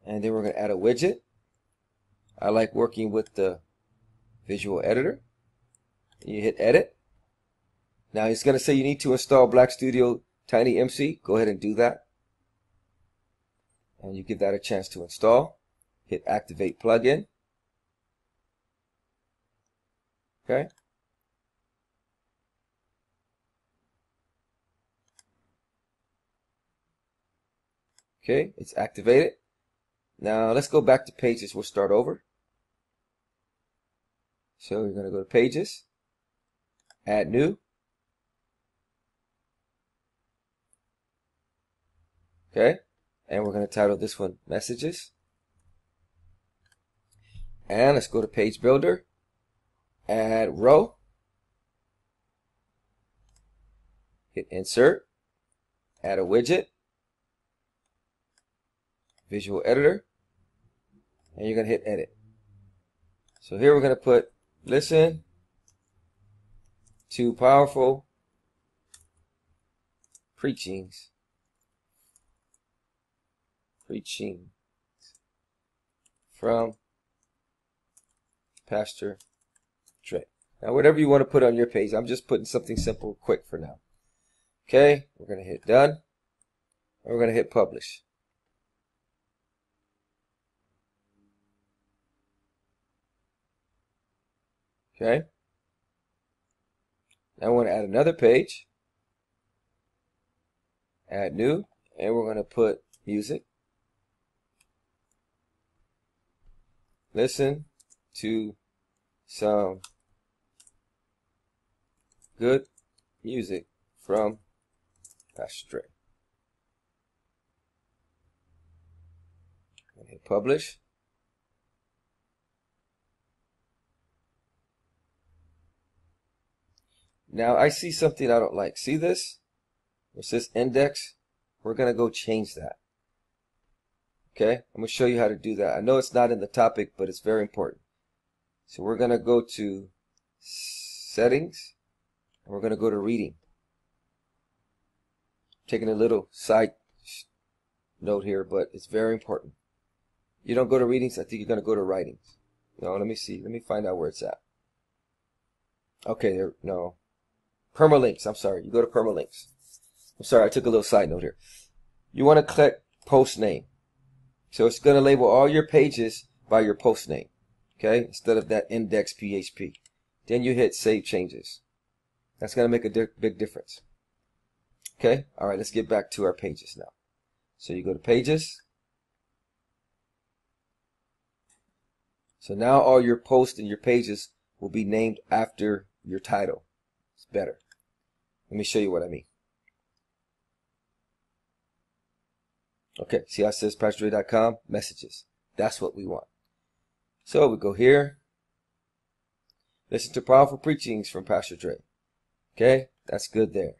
And then we're going to add a widget. I like working with the visual editor. You hit edit. Now it's going to say you need to install Black Studio Tiny MC. Go ahead and do that. And you give that a chance to install. Hit activate plugin. Okay. Okay, it's activated. Now let's go back to pages. We'll start over. So we're going to go to pages, add new. Okay, and we're going to title this one messages. And let's go to page builder, add row, hit insert, add a widget, visual editor, and you're going to hit edit. So here we're going to put listen to powerful preaching from Pastor Dre. Now whatever you want to put on your page, I'm just putting something simple quick for now. Okay, we're going to hit done, and we're going to hit publish. Okay. Now I want to add another page. Add new, and we're going to put music. Listen to some good music from Pastor Dre. And hit publish. Now I see something I don't like. See this? It says index. We're going to go change that. Okay? I'm going to show you how to do that. I know it's not in the topic, but it's very important. So we're going to go to settings, and we're going to go to reading. Taking a little side note here, but it's very important. You don't go to readings, I think you're going to go to writings. No, let me see. Let me find out where it's at. Okay, there, no. Permalinks, I'm sorry. You go to permalinks. I'm sorry, I took a little side note here. You want to click post name. So it's going to label all your pages by your post name. Okay, instead of that index PHP. Then you hit save changes. That's going to make a big difference. Okay, all right, let's get back to our pages now. So you go to pages. So now all your posts and your pages will be named after your title. It's better. Let me show you what I mean. Okay, see how it says PastorDre.com? Messages. That's what we want. So we go here. Listen to powerful preachings from Pastor Dre. Okay, that's good there.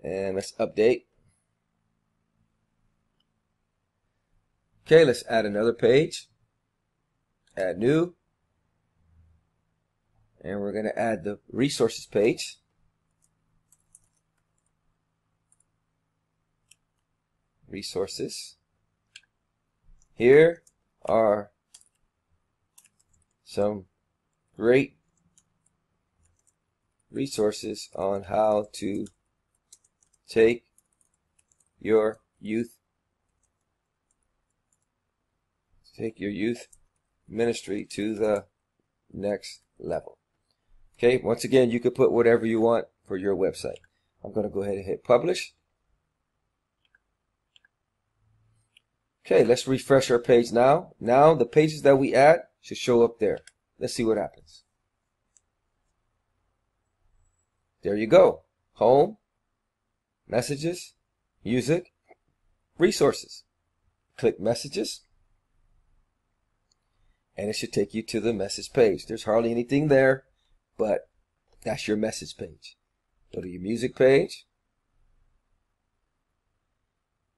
And let's update. Okay, let's add another page. Add new. And we're going to add the resources page. Resources. Here are some great resources on how to take your youth ministry to the next level. Okay, once again, you could put whatever you want for your website. I'm going to go ahead and hit publish. Okay, let's refresh our page now. Now the pages that we add should show up there. Let's see what happens. There you go. Home, messages, music, resources. Click messages, and it should take you to the message page. There's hardly anything there, but that's your message page. Go to your music page.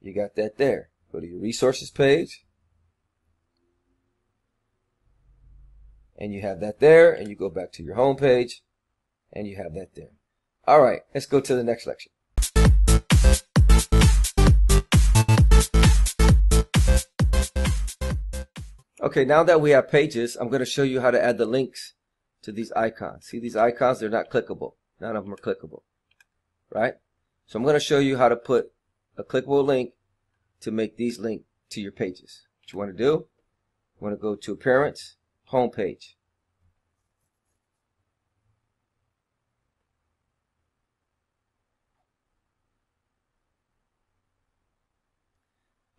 You got that there. Go to your resources page. And you have that there. And you go back to your home page. And you have that there. All right. Let's go to the next lecture. Okay. Now that we have pages, I'm going to show you how to add the links to these icons. See these icons? They're not clickable. None of them are clickable. Right? So I'm going to show you how to put a clickable link to make these link to your pages. What you want to do, you want to go to Appearance, Home Page.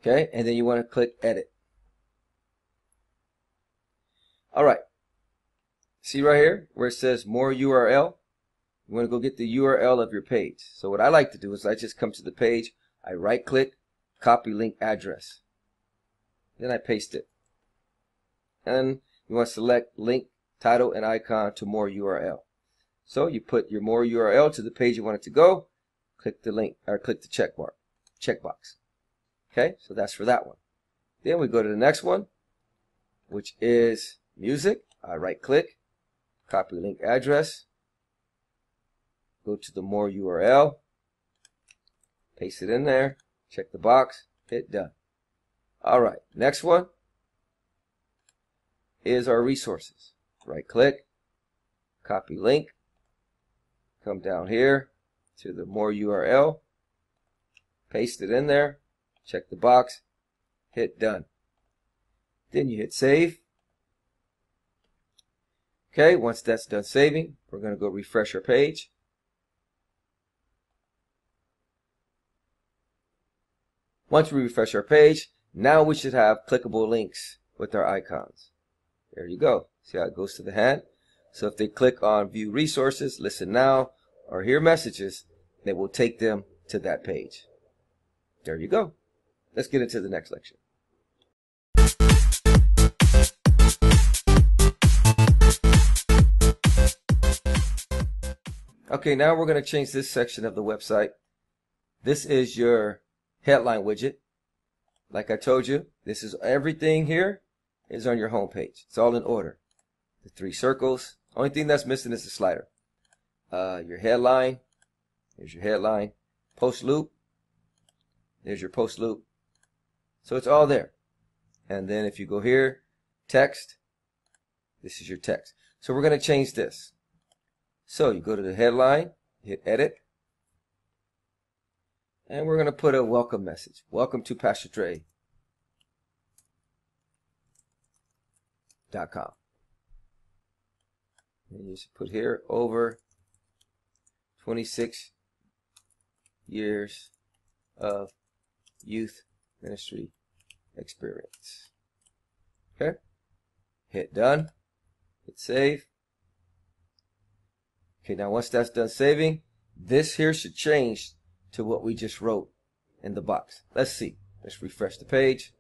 Okay, and then you want to click Edit. All right. See right here where it says More URL? You want to go get the URL of your page. So what I like to do is I just come to the page, I right-click, copy link address. Then I paste it. And you want to select link, title, and icon to more URL. So you put your more URL to the page you want it to go. Click the link or click the checkbox. Okay, so that's for that one. Then we go to the next one, which is music. I right click, copy link address, go to the more URL, paste it in there. Check the box, hit done. All right, next one is our resources. Right click, copy link, come down here to the more URL, paste it in there, check the box, hit done. Then you hit save. Okay, once that's done saving, we're going to go refresh our page. Once we refresh our page, now we should have clickable links with our icons. There you go. See how it goes to the hand? So if they click on View Resources, Listen Now, or hear messages that will take them to that page. There you go. Let's get into the next lecture. Okay, now we're going to change this section of the website. This is your headline widget. Like I told you, this is everything here is on your home page. It's all in order. The 3 circles. Only thing that's missing is the slider. Your headline. Here's your headline. Post loop. There's your post loop. So it's all there. And then if you go here, text, this is your text. So we're going to change this. So you go to the headline, hit edit, and we're going to put a welcome message. Welcome to PastorDre.com. And you should put here over 26 years of youth ministry experience. Okay. Hit done. Hit save. Okay, now once that's done saving, this here should change to what we just wrote in the box. Let's see. Let's refresh the page.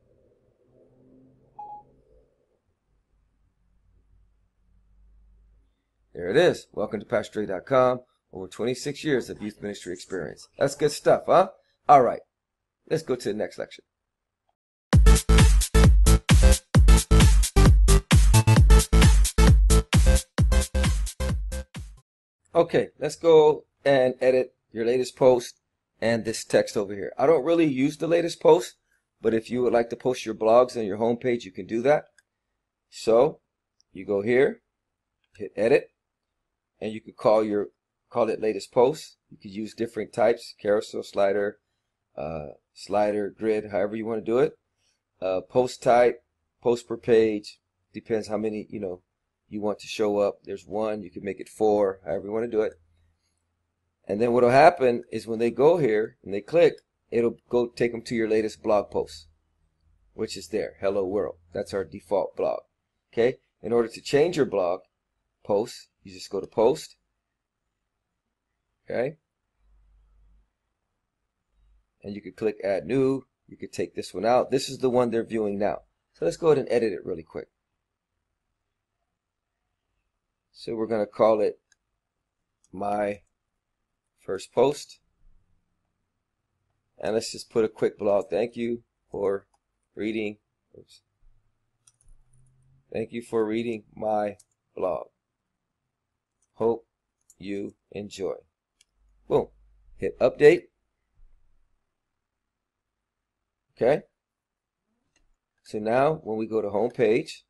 There it is. Welcome to PastorDre.com. Over 26 years of youth ministry experience. That's good stuff, huh? All right. Let's go to the next lecture. Okay, let's go and edit your latest post and this text over here. I don't really use the latest post, but if you would like to post your blogs on your homepage, you can do that. So you go here, hit edit, and you could call it latest post. You could use different types, carousel, slider, grid, however you want to do it. Post type, post per page, depends how many, you want to show up. There's 1, you can make it 4, however you want to do it. And then what'll happen is when they go here and they click, it'll go take them to your latest blog post, which is there. Hello world. That's our default blog. Okay. In order to change your blog post, you just go to post. Okay. And you could click add new. You could take this one out. This is the one they're viewing now. So let's go ahead and edit it really quick. So we're going to call it my first post. And let's just put a quick blog. Thank you for reading. Oops. Thank you for reading my blog. Hope you enjoy. Boom. Hit update. Okay. So now when we go to home page,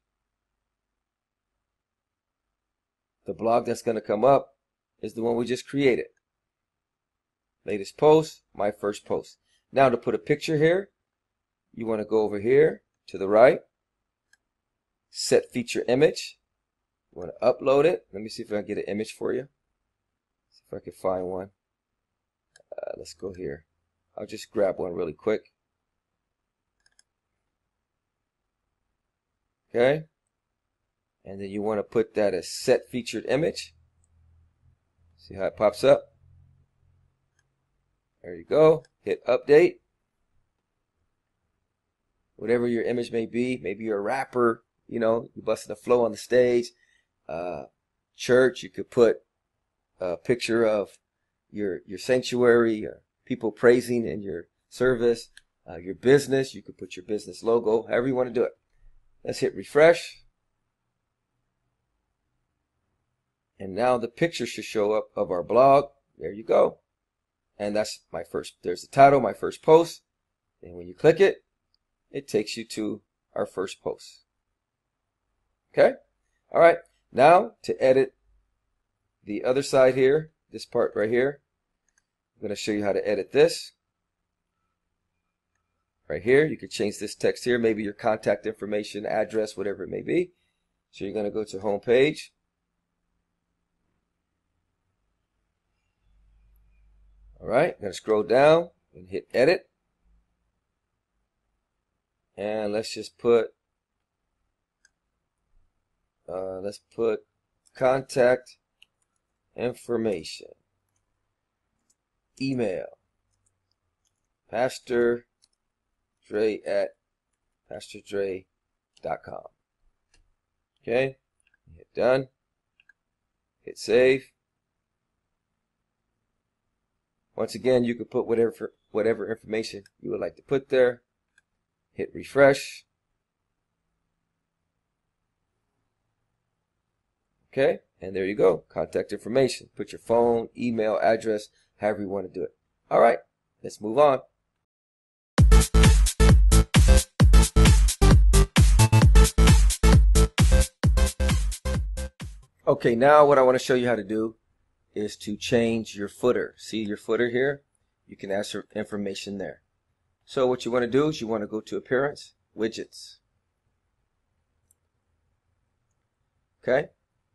the blog that's going to come up is the one we just created. Latest post, my first post. Now to put a picture here, you want to go over here to the right, set feature image. You want to upload it. Let me see if I can get an image for you. See if I can find one. Let's go here. I'll just grab one really quick. Okay. And then you want to put that as set featured image. See how it pops up? There you go. Hit update. Whatever your image may be. Maybe you're a rapper, you busting a flow on the stage. Church, you could put a picture of your sanctuary, people praising in your service. Your business, you could put your business logo, however you want to do it. Let's hit refresh. And now the picture should show up of our blog. There you go. And that's my first, there's the title, my first post. And when you click it, it takes you to our first post. Okay. All right. Now to edit the other side here, this part right here, I'm going to show you how to edit this. Right here, you could change this text here, maybe your contact information, address, whatever it may be. So you're going to go to home page. All right, I'm going to scroll down and hit edit. And let's just put, contact information. email, Pastor Dre at PastorDre.com. Okay, hit done, hit save. Once again, you can put whatever information you would like to put there. Hit refresh. Okay, and there you go. Contact information. Put your phone, email, address, however you want to do it. All right, let's move on. Okay, now what I want to show you how to do is to change your footer. See your footer here? You can add your information there. So what you want to do is you want to go to Appearance, Widgets. Okay?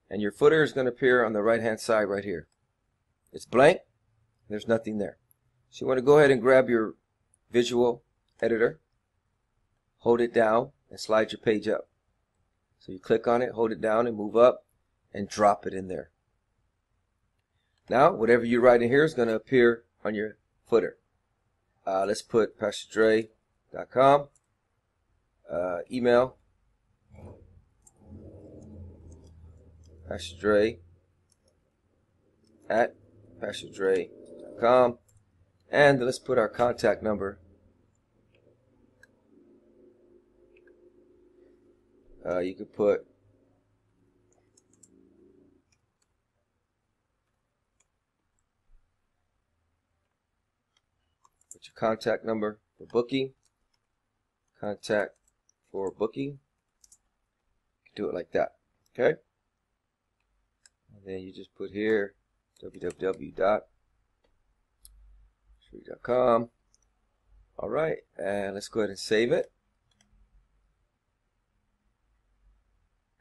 And your footer is going to appear on the right-hand side right here. It's blank. There's nothing there. So you want to go ahead and grab your visual editor, hold it down, and slide your page up. So you click on it, hold it down, and move up, and drop it in there. Now, whatever you write in here is going to appear on your footer. Let's put PastorDre.com, email, PastorDre at PastorDre.com, and let's put our contact number. You could put your contact number for booking, contact for booking. You can do it like that, okay? And then you just put here www.tree.com. All right, and let's go ahead and save it.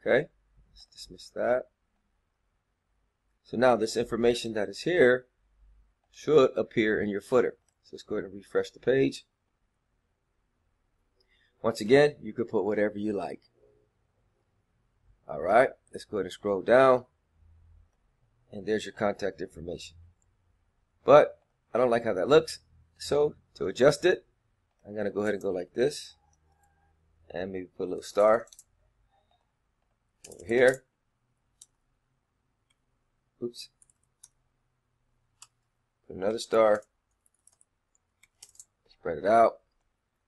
Okay, let's dismiss that. So now this information that is here should appear in your footer. So let's go ahead and refresh the page. Once again, you could put whatever you like. All right, let's go ahead and scroll down. And there's your contact information. But I don't like how that looks. So to adjust it, I'm going to go ahead and go like this. And maybe put a little star over here. Oops. Put another star. Spread it out.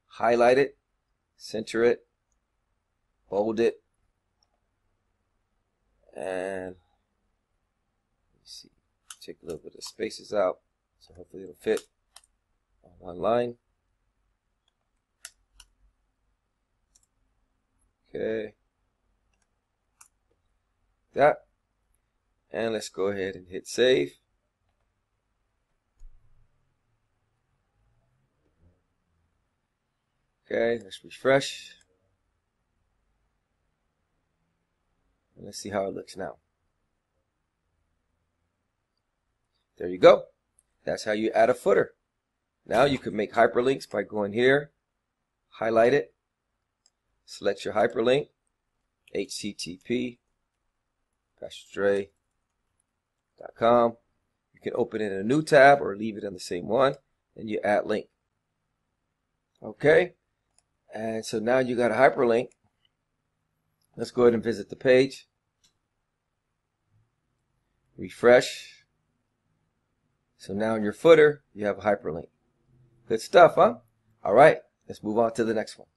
Highlight it. Center it. Bold it. And let's see. Take a little bit of spaces out. So hopefully it'll fit on one line. Okay. That. And let's go ahead and hit save. Okay, let's refresh. And let's see how it looks now. There you go. That's how you add a footer. Now you can make hyperlinks by going here, highlight it, select your hyperlink, http PastorDre.com. You can open it in a new tab or leave it in the same one, and you add link. Okay, and so now you got a hyperlink. Let's go ahead and visit the page. Refresh. So now in your footer, you have a hyperlink. Good stuff, huh? All right, let's move on to the next one.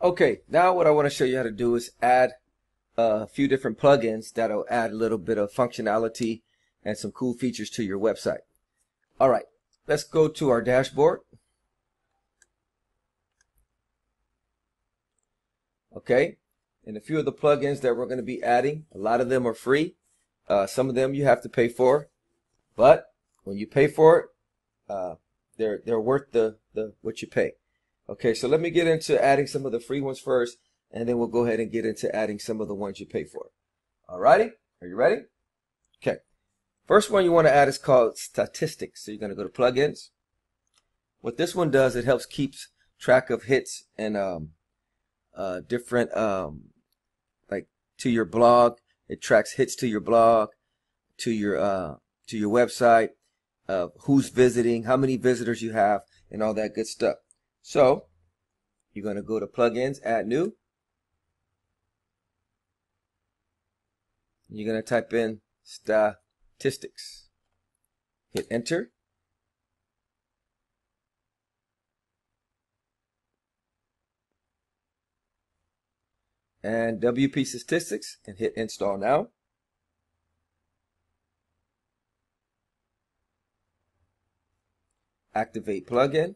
Okay, now what I want to show you how to do is add a few different plugins that'll add a little bit of functionality and some cool features to your website. All right, let's go to our dashboard. Okay, and a few of the plugins that we're going to be adding, a lot of them are free. Some of them you have to pay for, but when you pay for it, they're worth the what you pay. Okay, so let me get into adding some of the free ones first, and then we'll go ahead and get into adding some of the ones you pay for. Alrighty, are you ready? Okay, first one you want to add is called Statistics. So you're going to go to Plugins. What this one does, it helps keep track of hits and different, like to your blog. It tracks hits to your blog, to your website, who's visiting, how many visitors you have, and all that good stuff. So you're going to go to plugins, add new. You're going to type in statistics. Hit enter. And WP Statistics, and hit install now. Activate plugin.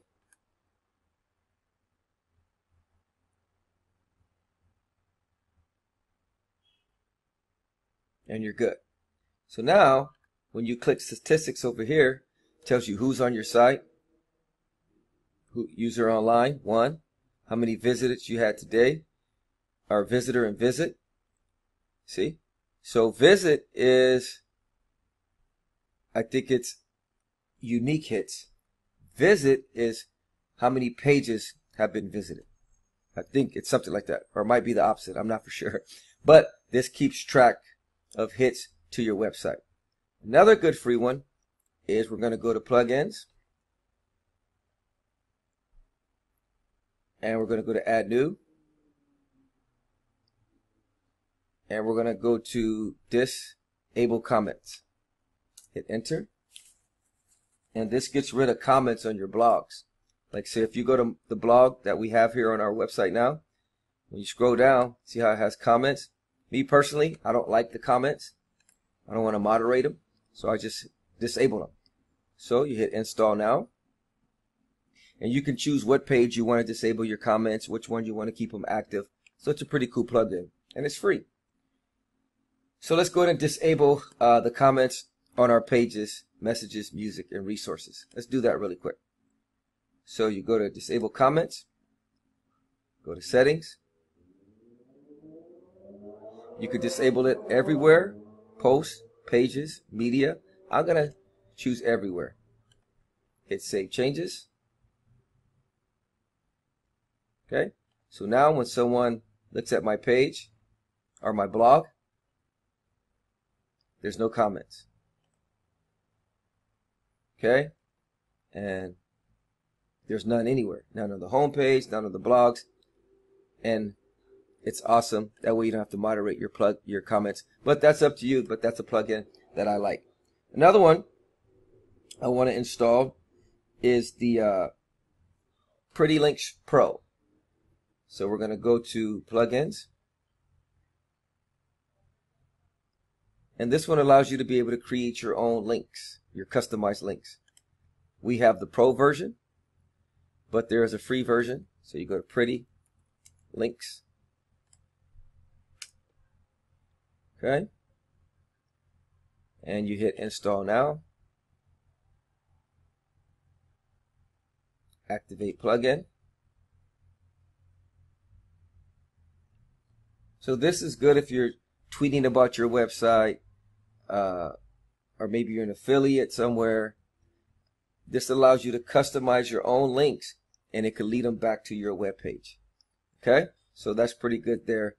And you're good. So now, when you click statistics over here, it tells you who's on your site, who user online, 1, how many visitors you had today, or visitor and visit. See? So visit is, I think it's unique hits. Visit is how many pages have been visited. I think it's something like that, or it might be the opposite. I'm not for sure. But this keeps track of hits to your website. Another good free one is we're going to go to plugins. And we're going to go to add new. And we're going to go to disable comments. Hit enter. And this gets rid of comments on your blogs. Like say if you go to the blog that we have here on our website now, when you scroll down, see how it has comments? Me personally, I don't like the comments. I don't want to moderate them. So I just disable them. So you hit install now. And you can choose what page you want to disable your comments, which one you want to keep them active. So it's a pretty cool plugin. And it's free. So let's go ahead and disable the comments on our pages, messages, music, and resources. Let's do that really quick. So you go to disable comments, go to settings. You could disable it everywhere, posts, pages, media. I'm going to choose everywhere. Hit save changes. Okay. So now when someone looks at my page or my blog, there's no comments. Okay. And there's none anywhere. None on the home page, none on the blogs. And it's awesome. That way you don't have to moderate your comments. But that's up to you. But that's a plugin that I like. Another one I want to install is the Pretty Links Pro. So we're going to go to plugins. And this one allows you to be able to create your own links, your customized links. We have the Pro version, but there is a free version. So you go to Pretty Links. Okay. And you hit install now. Activate plugin. So this is good if you're tweeting about your website, or maybe you're an affiliate somewhere. This allows you to customize your own links, and it can lead them back to your web page. Okay, so that's pretty good there.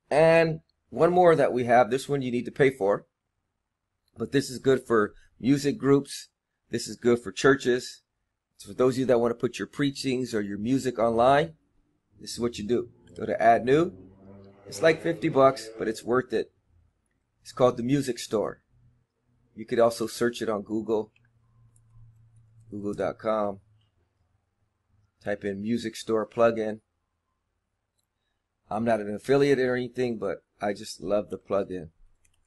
And one more that we have, this one you need to pay for, but this is good for music groups. This is good for churches. So for those of you that want to put your preachings or your music online, this is what you do. Go to add new. It's like $50, but it's worth it. It's called the Music Store. You could also search it on Google, google.com. Type in Music Store plugin. I'm not an affiliate or anything, but I just love the plugin.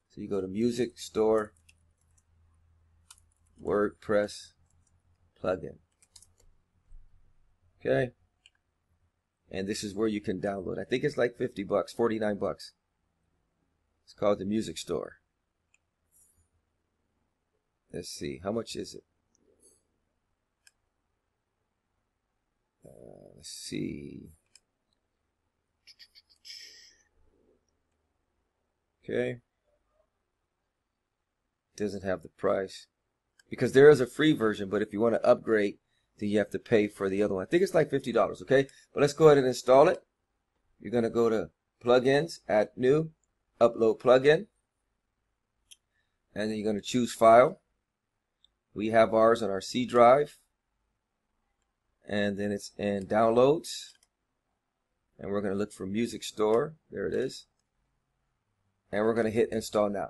So you go to Music Store, WordPress plugin. Okay. And this is where you can download. I think it's like $50, $49. It's called the Music Store. Let's see. How much is it? Let's see. Okay. Doesn't have the price. Because there is a free version, but if you want to upgrade, then you have to pay for the other one. I think it's like $50, okay? But let's go ahead and install it. you're going to go to plugins, add new, upload plugin, and then you're going to choose file. We have ours on our C drive, and then it's in downloads, and we're going to look for music store. There it is, and we're going to hit install now.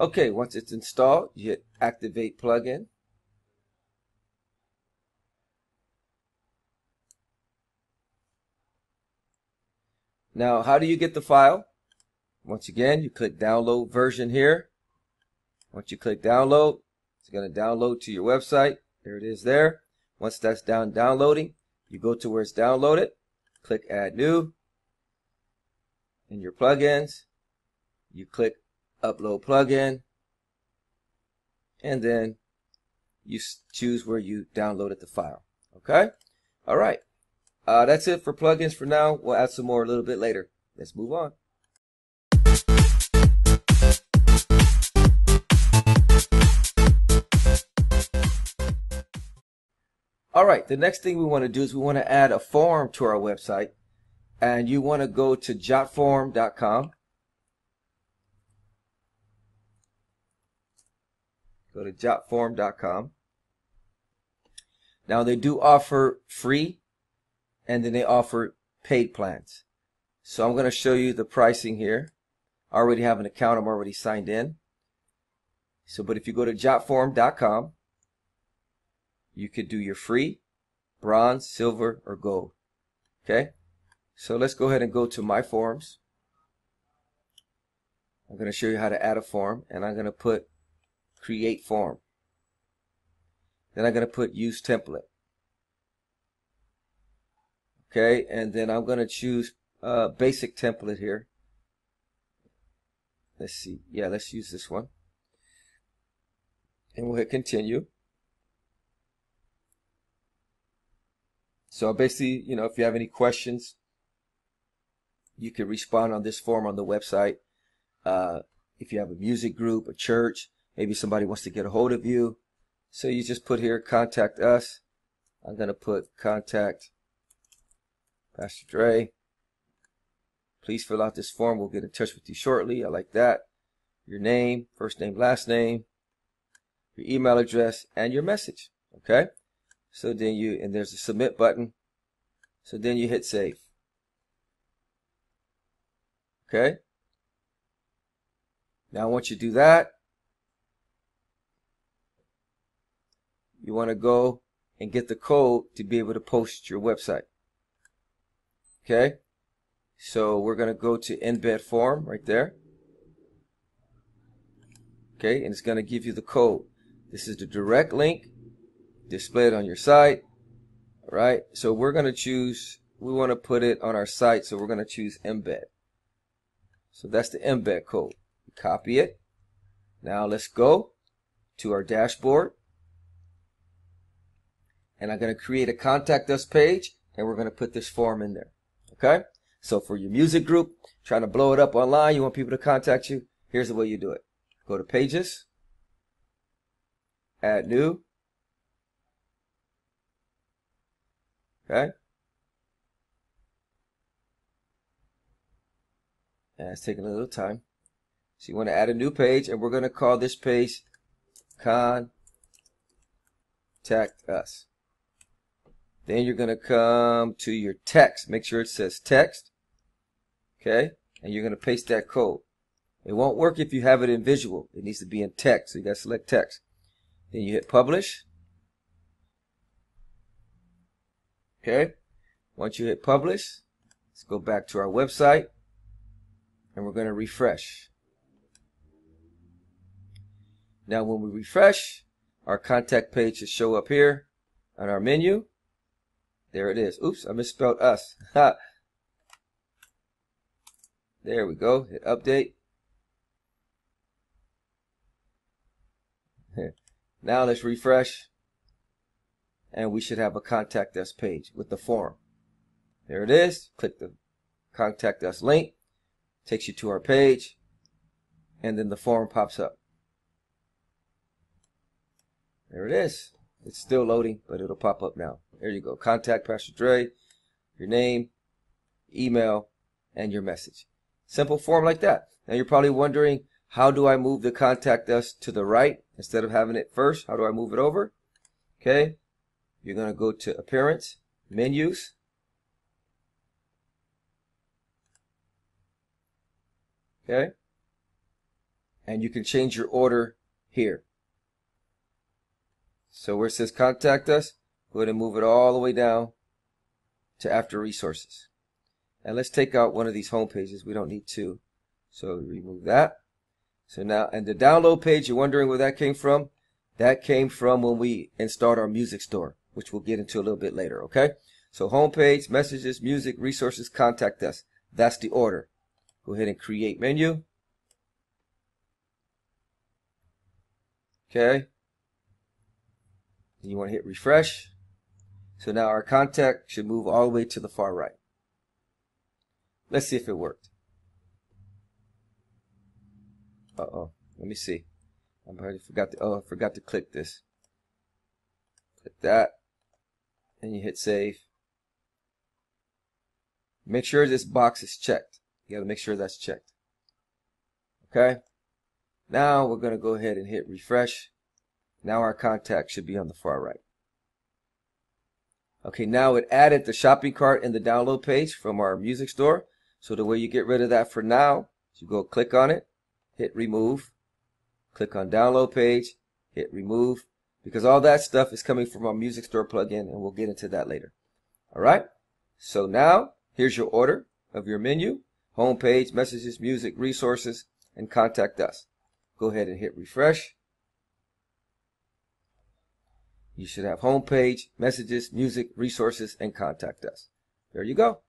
Okay, once it's installed, you hit activate plugin. Now, how do you get the file? Once again, you click download version here. Once you click download, it's going to download to your website. There it is there. Once that's downloading, you go to where it's downloaded, click add new. In your plugins, you click upload plugin, and then you choose where you downloaded the file. Okay? All right. That's it for plugins for now. We'll add some more a little bit later. Let's move on. All right, the next thing we want to do is we want to add a form to our website, and you want to go to jotform.com. Go to jotform.com. Now they do offer free, and then they offer paid plans. So I'm going to show you the pricing here. I already have an account. I'm already signed in. So, but if you go to jotform.com, you could do your free, bronze, silver, or gold. Okay? So let's go ahead and go to my forms. I'm going to show you how to add a form, and I'm going to put create form. Then I'm going to put use template. Okay, and then I'm going to choose basic template here. Let's see. Yeah, let's use this one. And we'll hit continue. So basically, you know, if you have any questions, you can respond on this form on the website. If you have a music group, a church, maybe somebody wants to get a hold of you. So you just put here, contact us. I'm going to put contact Pastor Dre. Please fill out this form. We'll get in touch with you shortly. I like that. Your name, first name, last name, your email address, and your message. Okay? So then and there's a submit button. So then you hit save. Okay? Now once you do that, you want to go and get the code to be able to post your website. Okay? So we're going to go to embed form right there. Okay, and it's going to give you the code. This is the direct link displayed on your site. All right, so we're going to choose, we want to put it on our site, so we're going to choose embed. So that's the embed code. Copy it. Now let's go to our dashboard. And I'm going to create a contact us page, and we're going to put this form in there. Okay? So for your music group, trying to blow it up online, you want people to contact you, here's the way you do it. Go to pages, add new. Okay? And it's taking a little time. So you want to add a new page, and we're going to call this page Contact Us. Then you're going to come to your text. Make sure it says text. Okay? And you're going to paste that code. It won't work if you have it in visual. It needs to be in text. So you got to select text. Then you hit publish. Okay? Once you hit publish, let's go back to our website. And we're going to refresh. Now when we refresh, our contact page should show up here on our menu. There it is. Oops, I misspelled us. There we go. Hit update. Now let's refresh. And we should have a contact us page with the form. There it is. Click the contact us link. Takes you to our page. And then the form pops up. There it is. It's still loading, but it'll pop up now. There you go. Contact Pastor Dre. Your name, email, and your message. Simple form like that. Now you're probably wondering, how do I move the contact us to the right instead of having it first? How do I move it over? Okay, you're going to go to Appearance, Menus. Okay, and you can change your order here. So where it says Contact Us, go ahead and move it all the way down to After Resources. And let's take out one of these home pages. We don't need two. So remove that. So now, and the download page, you're wondering where that came from? That came from when we installed our music store, which we'll get into a little bit later, okay? So home page, messages, music, resources, contact us. That's the order. Go ahead and create menu. Okay. You want to hit refresh. So now our contact should move all the way to the far right. Let's see if it worked. Uh-oh. Let me see. I forgot to click this. Click that. And you hit save. Make sure this box is checked. You got to make sure that's checked. Okay. Now we're going to go ahead and hit refresh. Now our contact should be on the far right. Okay, now it added the shopping cart and the download page from our music store. So the way you get rid of that for now is you go click on it, hit remove, click on download page, hit remove, because all that stuff is coming from our music store plugin, and we'll get into that later. All right, so now here's your order of your menu: home page, messages, music, resources, and contact us. Go ahead and hit refresh. You should have home page, messages, music, resources, and contact us. There you go.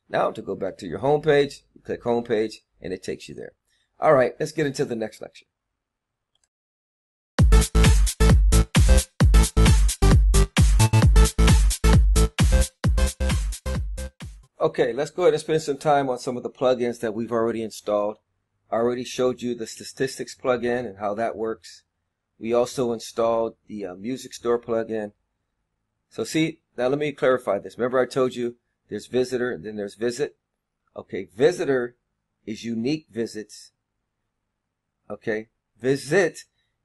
Now to go back to your home page, you click home page and it takes you there. All right, let's get into the next lecture. Okay, let's go ahead and spend some time on some of the plugins that we've already installed. I already showed you the statistics plugin and how that works. We also installed the music store plugin. So see, now let me clarify this. Remember I told you there's visitor and then there's visit. Okay, visitor is unique visits. Okay, visit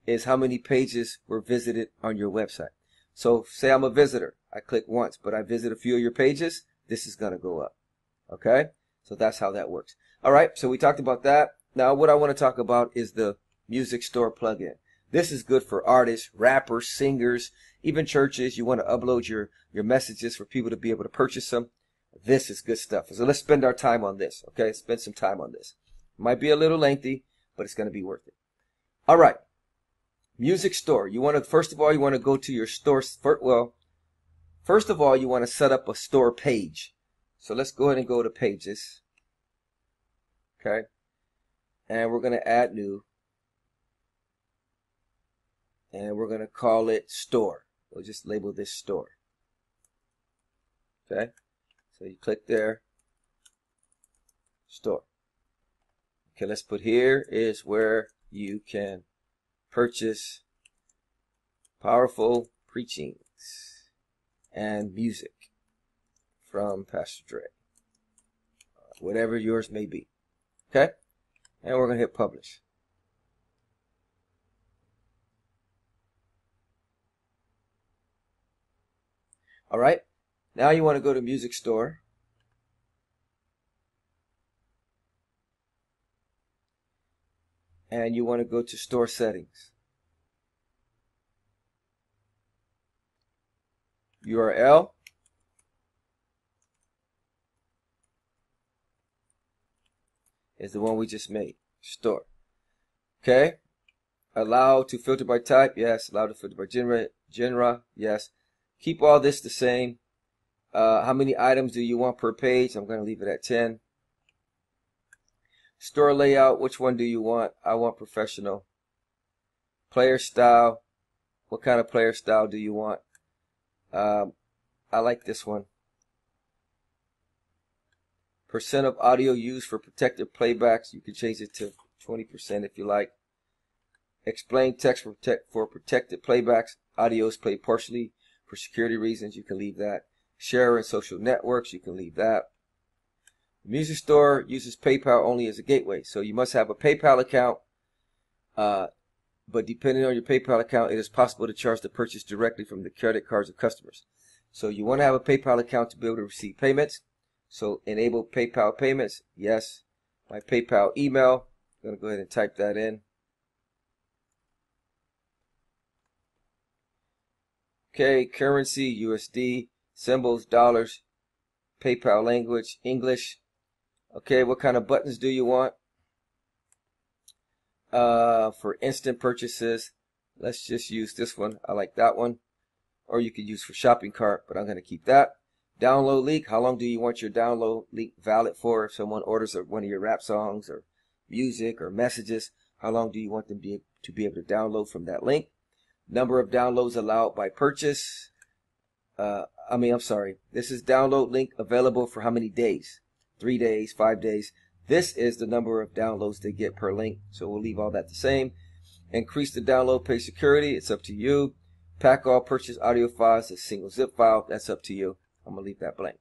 is how many pages were visited on your website. So say I'm a visitor. I click once, but I visit a few of your pages. This is going to go up. Okay, so that's how that works. All right, so we talked about that. Now what I want to talk about is the music store plugin. This is good for artists, rappers, singers, even churches. You want to upload your messages for people to be able to purchase them. This is good stuff. So let's spend our time on this. Okay, spend some time on this. Might be a little lengthy, but it's going to be worth it. All right, music store. You want to, first of all, you want to go to your store. Well, first of all, you want to set up a store page. So let's go ahead and go to pages. Okay, and we're going to add new. And we're going to call it store. We'll just label this store. Okay. So you click there. Store. Okay, let's put here is where you can purchase powerful preachings and music from Pastor Dre. Whatever yours may be. Okay. And we're going to hit publish. All right, now you want to go to music store. And you want to go to store settings. URL. Is the one we just made. Store. Okay. Allow to filter by type. Yes. Allow to filter by genre. Yes. Keep all this the same. How many items do you want per page? I'm going to leave it at 10. Store layout. Which one do you want? I want professional. Player style. What kind of player style do you want? I like this one. Percent of audio used for protected playbacks. You can change it to 20% if you like. Explain text for protected playbacks. Audio is played partially for security reasons. You can leave that. Share in social networks. You can leave that. Music store uses PayPal only as a gateway. So you must have a PayPal account. But depending on your PayPal account, it is possible to charge the purchase directly from the credit cards of customers. So you want to have a PayPal account to be able to receive payments. So enable PayPal payments. Yes. My PayPal email. I'm going to go ahead and type that in. Okay, currency, USD, symbols, dollars, PayPal language, English. Okay, what kind of buttons do you want? For instant purchases, let's just use this one. I like that one. Or you could use for shopping cart, but I'm going to keep that. Download link. How long do you want your download link valid for? If someone orders one of your rap songs or music or messages, how long do you want them to be able to download from that link? Number of downloads allowed by purchase. This is download link available for how many days? 3 days, 5 days. This is the number of downloads they get per link. So we'll leave all that the same. Increase the download page security. It's up to you. Pack all purchase audio files as single zip file. That's up to you. I'm going to leave that blank.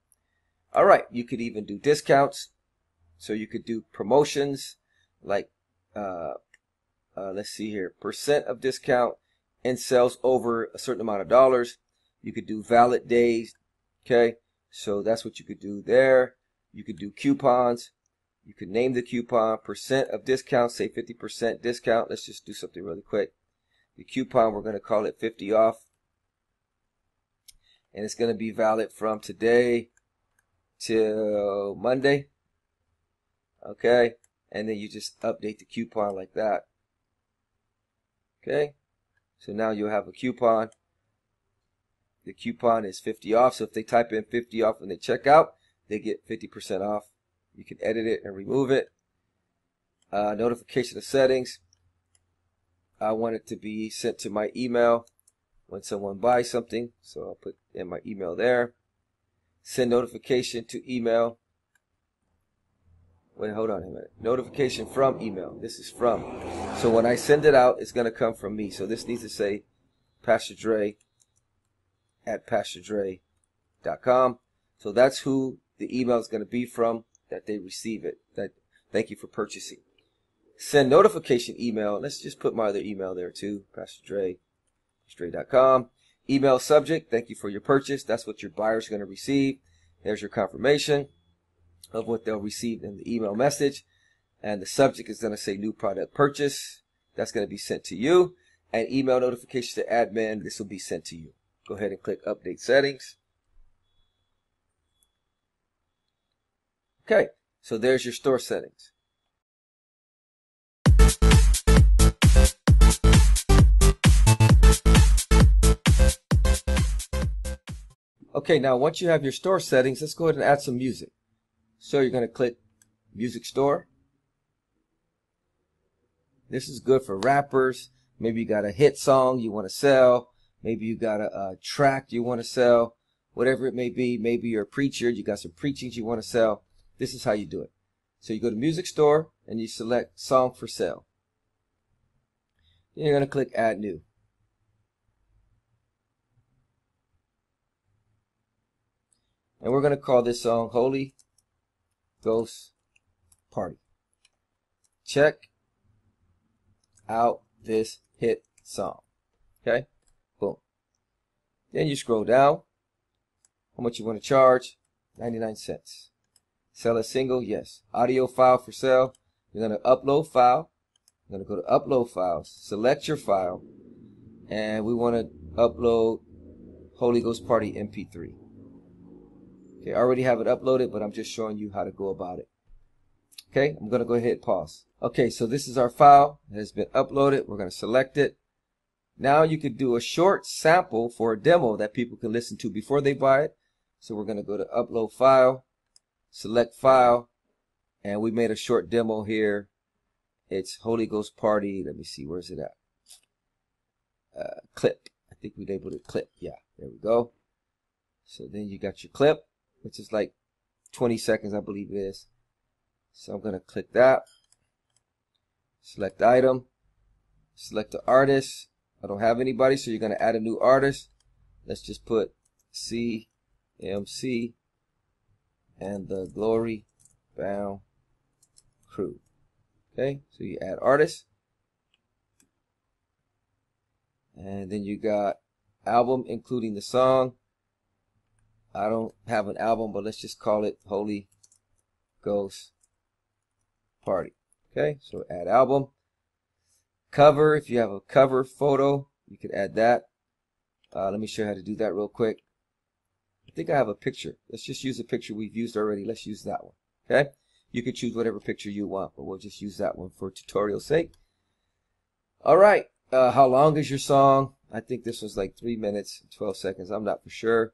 All right. You could even do discounts. So you could do promotions like, let's see here, percent of discount in sales over a certain amount of dollars. You could do valid days. Okay. So that's what you could do there. You could do coupons. You could name the coupon, percent of discount, say 50% discount. Let's just do something really quick. The coupon, we're going to call it 50 off. And it's going to be valid from today till Monday. Okay. And then you just update the coupon like that. Okay. So now you'll have a coupon. The coupon is 50 off. So if they type in 50 off when they check out, they get 50% off. You can edit it and remove it. Notification of settings. I want it to be sent to my email when someone buys something. So I'll put in my email there. Send notification to email. Wait, hold on a minute. Notification from email. This is from. So when I send it out, it's going to come from me. So this needs to say Pastor Dre at PastorDre.com. So that's who the email is going to be from, that they receive it. Thank you for purchasing. Send notification email. Let's just put my other email there too. PastorDre.com. Email subject. Thank you for your purchase. That's what your buyer's going to receive. There's your confirmation of what they'll receive in the email message. And the subject is going to say new product purchase. That's going to be sent to you. And email notification to admin. This will be sent to you. Go ahead and click update settings. Okay, so there's your store settings. Okay, now once you have your store settings, let's go ahead and add some music. So you're going to click Music Store. This is good for rappers. Maybe you got a hit song you want to sell. Maybe you got a track you want to sell. Whatever it may be. Maybe you're a preacher. You got some preachings you want to sell. This is how you do it. So you go to Music Store and you select Song for Sale. Then you're going to click Add New. And we're going to call this song Holy Ghost Party. Check out this hit song. Okay? Boom. Then you scroll down. How much you want to charge? 99 cents. Sell a single? Yes. Audio file for sale. You're going to upload file. You're going to go to upload files. Select your file. And we want to upload Holy Ghost Party MP3. Okay, I already have it uploaded, but I'm just showing you how to go about it. Okay, I'm going to go ahead and pause. Okay, so this is our file. It has been uploaded. We're going to select it. Now you could do a short sample for a demo that people can listen to before they buy it. So we're going to go to upload file. Select file, and we made a short demo here. It's Holy Ghost Party. Let me see, where's it at? Clip. I think we labeled it clip. Yeah, there we go. So then you got your clip, which is like 20 seconds, I believe it is. So I'm going to click that. Select item. Select the artist. I don't have anybody, so you're going to add a new artist. Let's just put CMC and the Glory Bound Crew. Okay, so you add artist. And then you got album, including the song. I don't have an album, but let's just call it Holy Ghost Party. Okay, so add album. Cover, if you have a cover photo, you could add that. Let me show you how to do that real quick. I think I have a picture. Let's just use a picture we've used already. Let's use that one. Okay, you can choose whatever picture you want, but we'll just use that one for tutorial sake. All right, how long is your song? I think this was like 3 minutes and 12 seconds. I'm not for sure.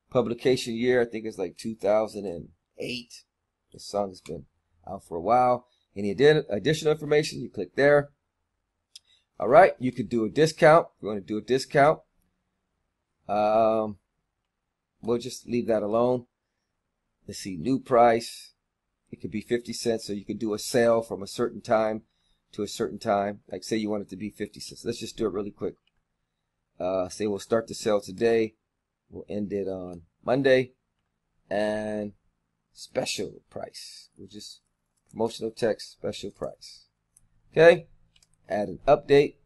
Publication year, I think it's like 2008. This song has been out for a while. Any additional information, you click there. All right, you could do a discount. If you want to do a discount, we'll just leave that alone. Let's see, new price. It could be 50 cents, so you could do a sale from a certain time to a certain time. Like say you want it to be 50 cents. Let's just do it really quick. Say we'll start the sale today. We'll end it on Monday. And special price. We'll just promotional text, special price. Okay. Add an update.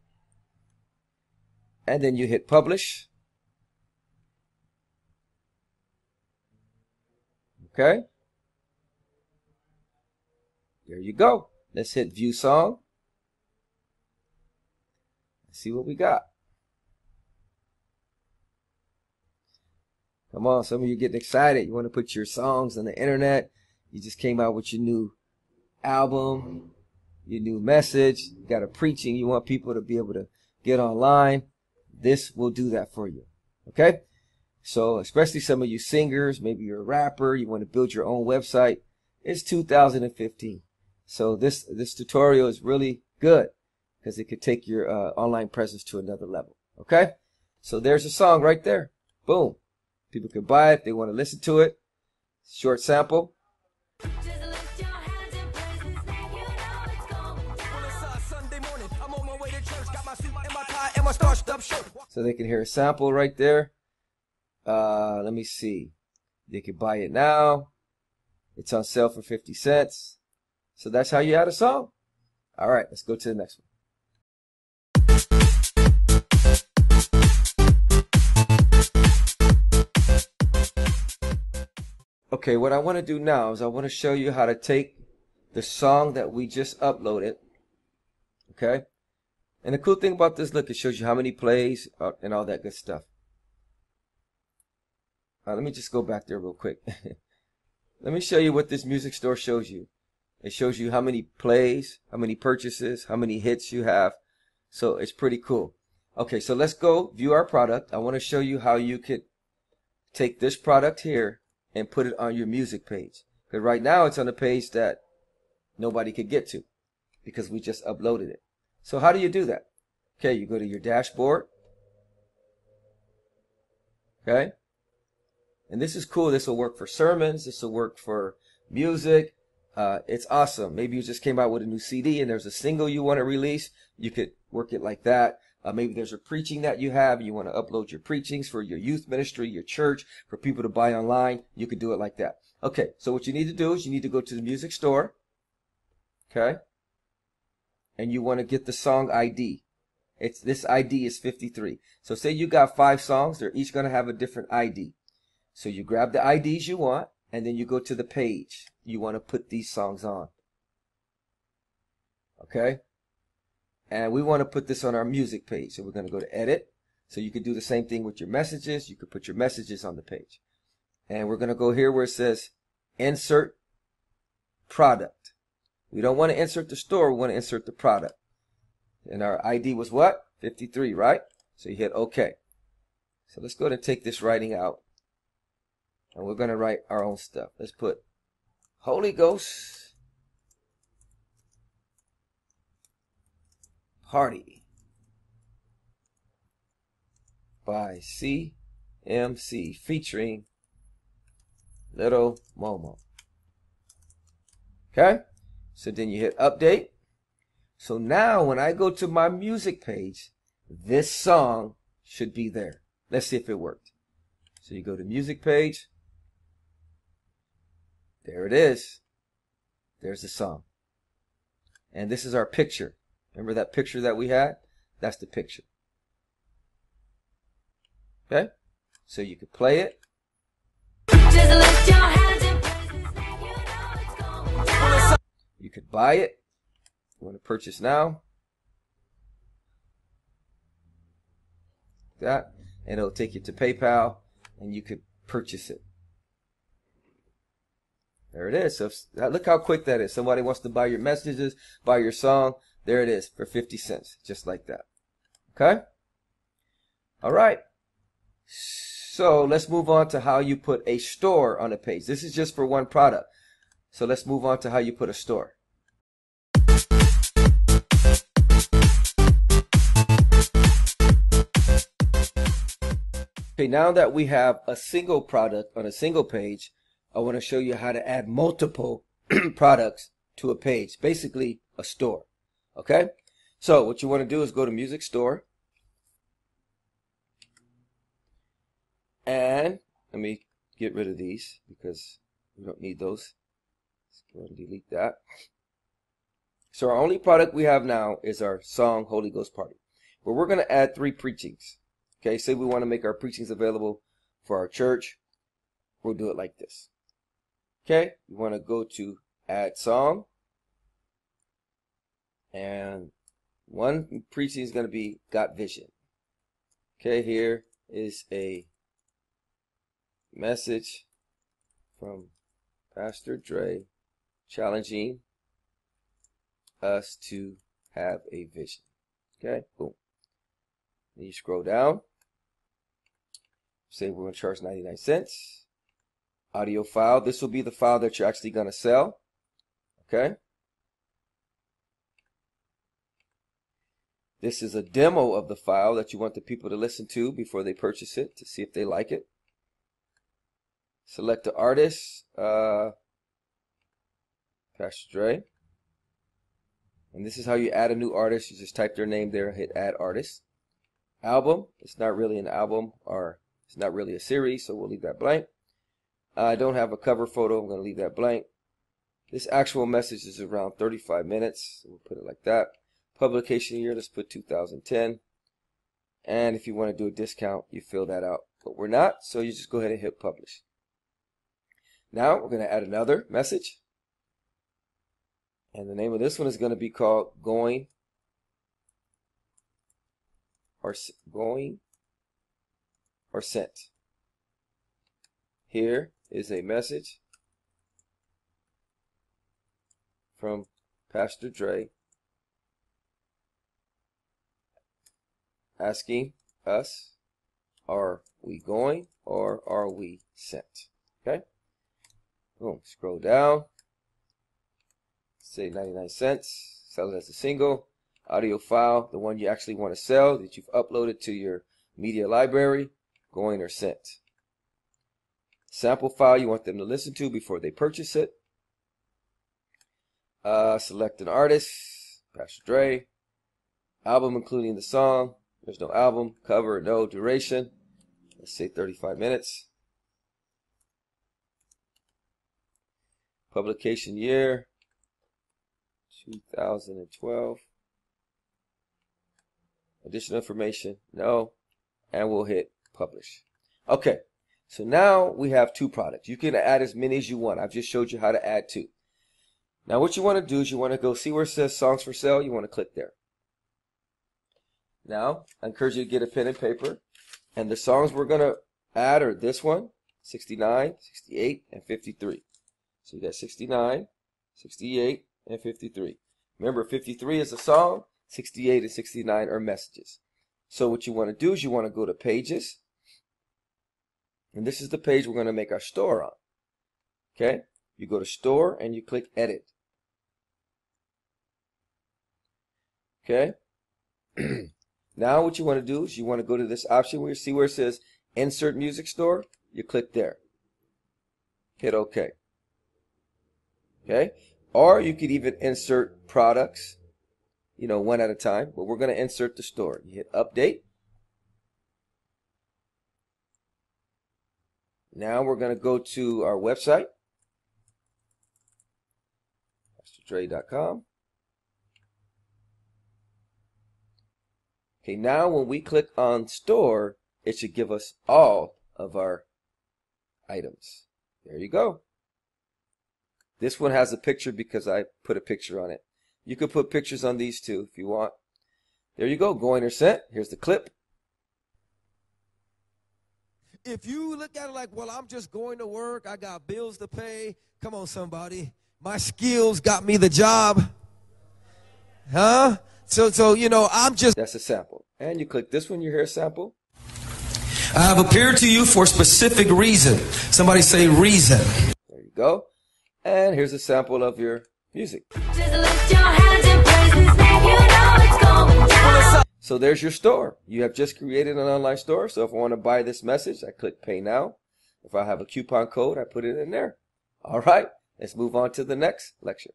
And then you hit publish. Okay. There you go. Let's hit view song. Let's see what we got. Come on, some of you getting excited. You want to put your songs on the internet. You just came out with your new album, your new message. You got a preaching. You want people to be able to get online. This will do that for you. Okay? So especially some of you singers, maybe you're a rapper, you want to build your own website. It's 2015. So this tutorial is really good because it could take your online presence to another level. Okay? So there's a song right there. Boom. People can buy it. They want to listen to it. Short sample. So they can hear a sample right there. Let me see. They can buy it now. It's on sale for 50 cents. So that's how you add a song. All right, let's go to the next one. Okay, what I want to do now is I want to show you how to take the song that we just uploaded. Okay? And the cool thing about this, look, it shows you how many plays and all that good stuff. Let me just go back there real quick. Let me show you what this music store shows you. It shows you how many plays, how many purchases, how many hits you have. So it's pretty cool. Okay, so let's go view our product. I want to show you how you could take this product here and put it on your music page. Because right now it's on a page that nobody could get to because we just uploaded it. So how do you do that? Okay, you go to your dashboard. Okay. And this is cool. This will work for sermons. This will work for music. It's awesome. Maybe you just came out with a new CD and there's a single you want to release. You could work it like that. Maybe there's a preaching that you have. You want to upload your preachings for your youth ministry, your church, for people to buy online. You could do it like that. Okay, so what you need to do is you need to go to the music store. Okay. And you want to get the song ID. This ID is 53. So say you got 5 songs. They're each going to have a different ID. So you grab the IDs you want, and then you go to the page you want to put these songs on. Okay? And we want to put this on our music page. So we're going to go to edit. So you could do the same thing with your messages. You could put your messages on the page. And we're going to go here where it says insert product. We don't want to insert the store. We want to insert the product. And our ID was what? 53, right? So you hit OK. So let's go ahead and take this writing out. And we're going to write our own stuff. Let's put Holy Ghost Party by CMC featuring Little Momo. Okay? So then you hit update. So now when I go to my music page, this song should be there. Let's see if it worked. So you go to music page. There it is. There's the song. And this is our picture. Remember that picture that we had? That's the picture. Okay? So you could play it. You could buy it. You want to purchase now. That. And it'll take you to PayPal and you could purchase it. There it is. So look how quick that is. Somebody wants to buy your messages, buy your song. There it is for 50 cents. Just like that. Okay? All right. So let's move on to how you put a store on a page. This is just for one product. So let's move on to how you put a store. Okay, now that we have a single product on a single page, I want to show you how to add multiple products to a page, basically a store. Okay? So what you want to do is go to Music Store. And let me get rid of these because we don't need those. Let's go ahead and delete that. So our only product we have now is our song Holy Ghost Party, where we're going to add 3 preachings. Okay, say we want to make our preachings available for our church. We'll do it like this. Okay, you want to go to Add Song. And one preaching is going to be Got Vision. Okay, here is a message from Pastor Dre challenging us to have a vision. Okay, boom. Then you scroll down. Say we're going to charge 99 cents. Audio file. This will be the file that you're actually going to sell. Okay. This is a demo of the file that you want the people to listen to before they purchase it to see if they like it. Select the artist, Pastor Dre. And this is how you add a new artist. You just type their name there and hit Add Artist. Album. It's not really an album, or it's not really a series, so we'll leave that blank. I don't have a cover photo. I'm going to leave that blank. This actual message is around 35 minutes. So we'll put it like that. Publication year, let's put 2010. And if you want to do a discount, you fill that out. But we're not, so you just go ahead and hit Publish. Now we're going to add another message. And the name of this one is going to be called Going or Sent. Here is a message from Pastor Dre asking us, are we going or are we sent? Okay. Boom. Scroll down. Say 99 cents. Sell it as a single. Audio file, the one you actually want to sell that you've uploaded to your media library, going or sent. Sample file you want them to listen to before they purchase it. Select an artist, Pastor Dre. Album including the song. There's no album. Cover, no. Duration. Let's say 35 minutes. Publication year, 2012. Additional information, no. And we'll hit Publish. Okay, so now we have 2 products. You can add as many as you want. I've just showed you how to add 2. Now what you want to do is you want to go see where it says Songs for Sale. You want to click there. Now, I encourage you to get a pen and paper. And the songs we're going to add are this one, 69, 68, and 53. So you got 69, 68, and 53. Remember, 53 is a song, 68 and 69 are messages. So what you want to do is you want to go to Pages. And this is the page we're going to make our store on. Okay? You go to Store and you click Edit. Okay? Now what you want to do is you want to go to this option where you see where it says Insert Music Store. You click there. Hit OK. Okay? Or you could even insert products, one at a time. But we're going to insert the store. You hit Update. Now we're going to go to our website. PastorDre.com. Okay, now when we click on store, it should give us all of our items. There you go. This one has a picture because I put a picture on it. You could put pictures on these too if you want. There you go, going or sent. Here's the clip. If you look at it like, well, I'm just going to work, I got bills to pay. Come on, somebody. My skills got me the job. Huh? So you know, I'm just... That's a sample. And you click this one, you hear a sample. I have appeared to you for a specific reason. Somebody say reason. There you go. And here's a sample of your music. Just lift your hands and praise His name, you know it's going down. So there's your store. You have just created an online store. So if I want to buy this message, I click pay now. If I have a coupon code, I put it in there. All right, let's move on to the next lecture.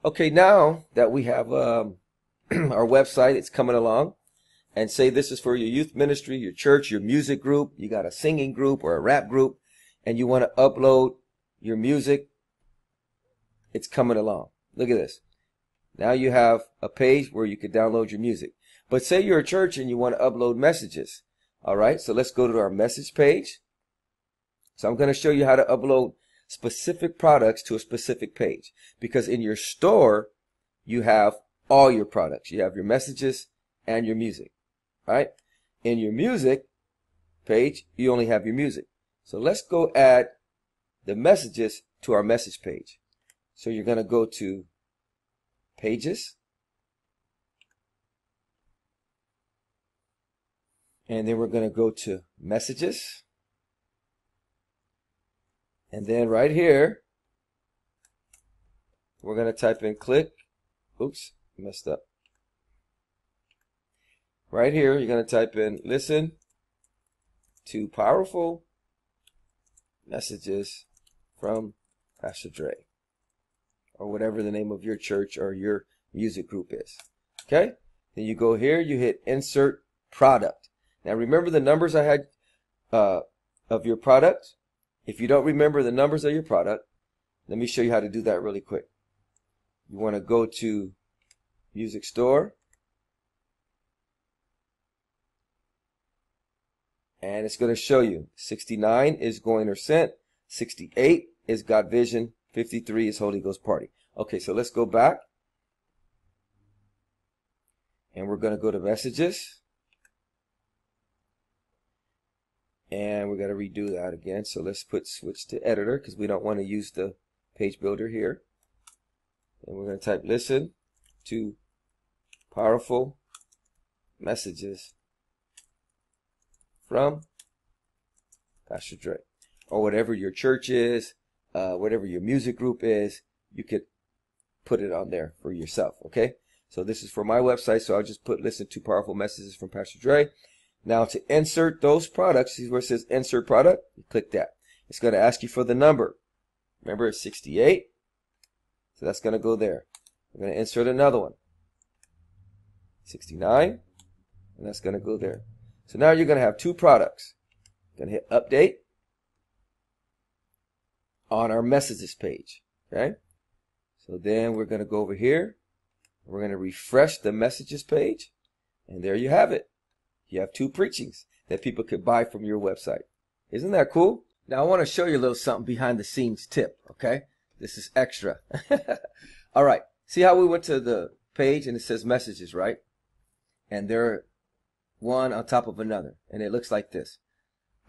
Okay, now that we have our website, it's coming along, and say this is for your youth ministry, your church, your music group, you got a singing group or a rap group, and you want to upload your music, it's coming along. Look at this. Now you have a page where you could download your music. But say you're a church and you want to upload messages. All right, so let's go to our message page. So I'm going to show you how to upload specific products to a specific page, because in your store you have all your products. You have your messages and your music. All right, in your music page you only have your music. So let's go add the messages to our message page. So you're going to go to pages, and then we're going to go to messages. And then right here, we're going to type in click. Oops, messed up. Right here, you're going to type in listen to powerful messages from Pastor Dre, or whatever the name of your church or your music group is. Okay? Then you go here, you hit insert product. Now remember the numbers I had of your product? If you don't remember the numbers of your product, let me show you how to do that really quick. You want to go to Music Store, and it's going to show you 69 is going or sent, 68 is Got Vision, 53 is Holy Ghost Party. Okay, so let's go back, and we're going to go to Messages. And we're going to redo that again. So let's switch to editor, because we don't want to use the page builder here. And we're going to type listen to powerful messages from Pastor Dre, or whatever your church is, whatever your music group is, you could put it on there for yourself. Okay. So this is for my website. So I'll just put listen to powerful messages from Pastor Dre. Now to insert those products, see where it says insert product? You click that. It's going to ask you for the number. Remember, it's 68. So that's going to go there. We're going to insert another one. 69. And that's going to go there. So now you're going to have two products. Going to hit update on our messages page. Okay. So then we're going to go over here. We're going to refresh the messages page. And there you have it. You have two preachings that people could buy from your website. Isn't that cool? Now I want to show you a little something behind the scenes tip, okay? This is extra. All right. See how we went to the page and it says messages, right? And they're one on top of another. And it looks like this.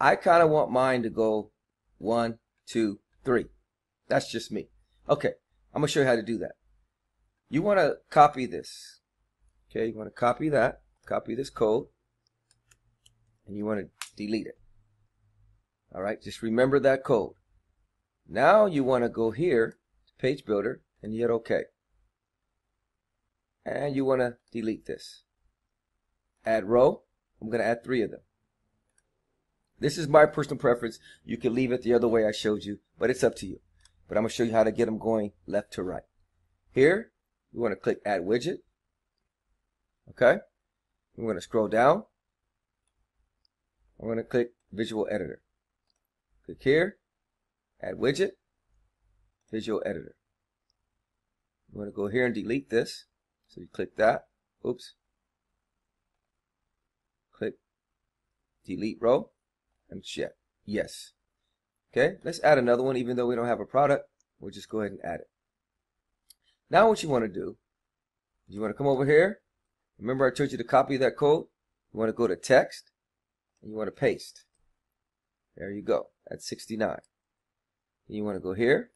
I kind of want mine to go 1, 2, 3. That's just me. Okay. I'm going to show you how to do that. You want to copy this. Okay. You want to copy that. Copy this code. And you want to delete it. All right, just remember that code. Now you want to go here to Page Builder and you hit OK. And you want to delete this. Add row. I'm going to add 3 of them. This is my personal preference. You can leave it the other way I showed you, but it's up to you. But I'm going to show you how to get them going left to right. Here, you want to click Add Widget. Okay. We're going to scroll down. I'm going to click Visual Editor. Click here, add widget, Visual Editor. I'm going to go here and delete this. So you click that. Oops. Click delete row and check. Yes. Okay, let's add another one. Even though we don't have a product, we'll just go ahead and add it. Now what you want to do, you want to come over here. Remember I told you to copy that code? You want to go to text and you want to paste. There you go. That's 69. And you want to go here,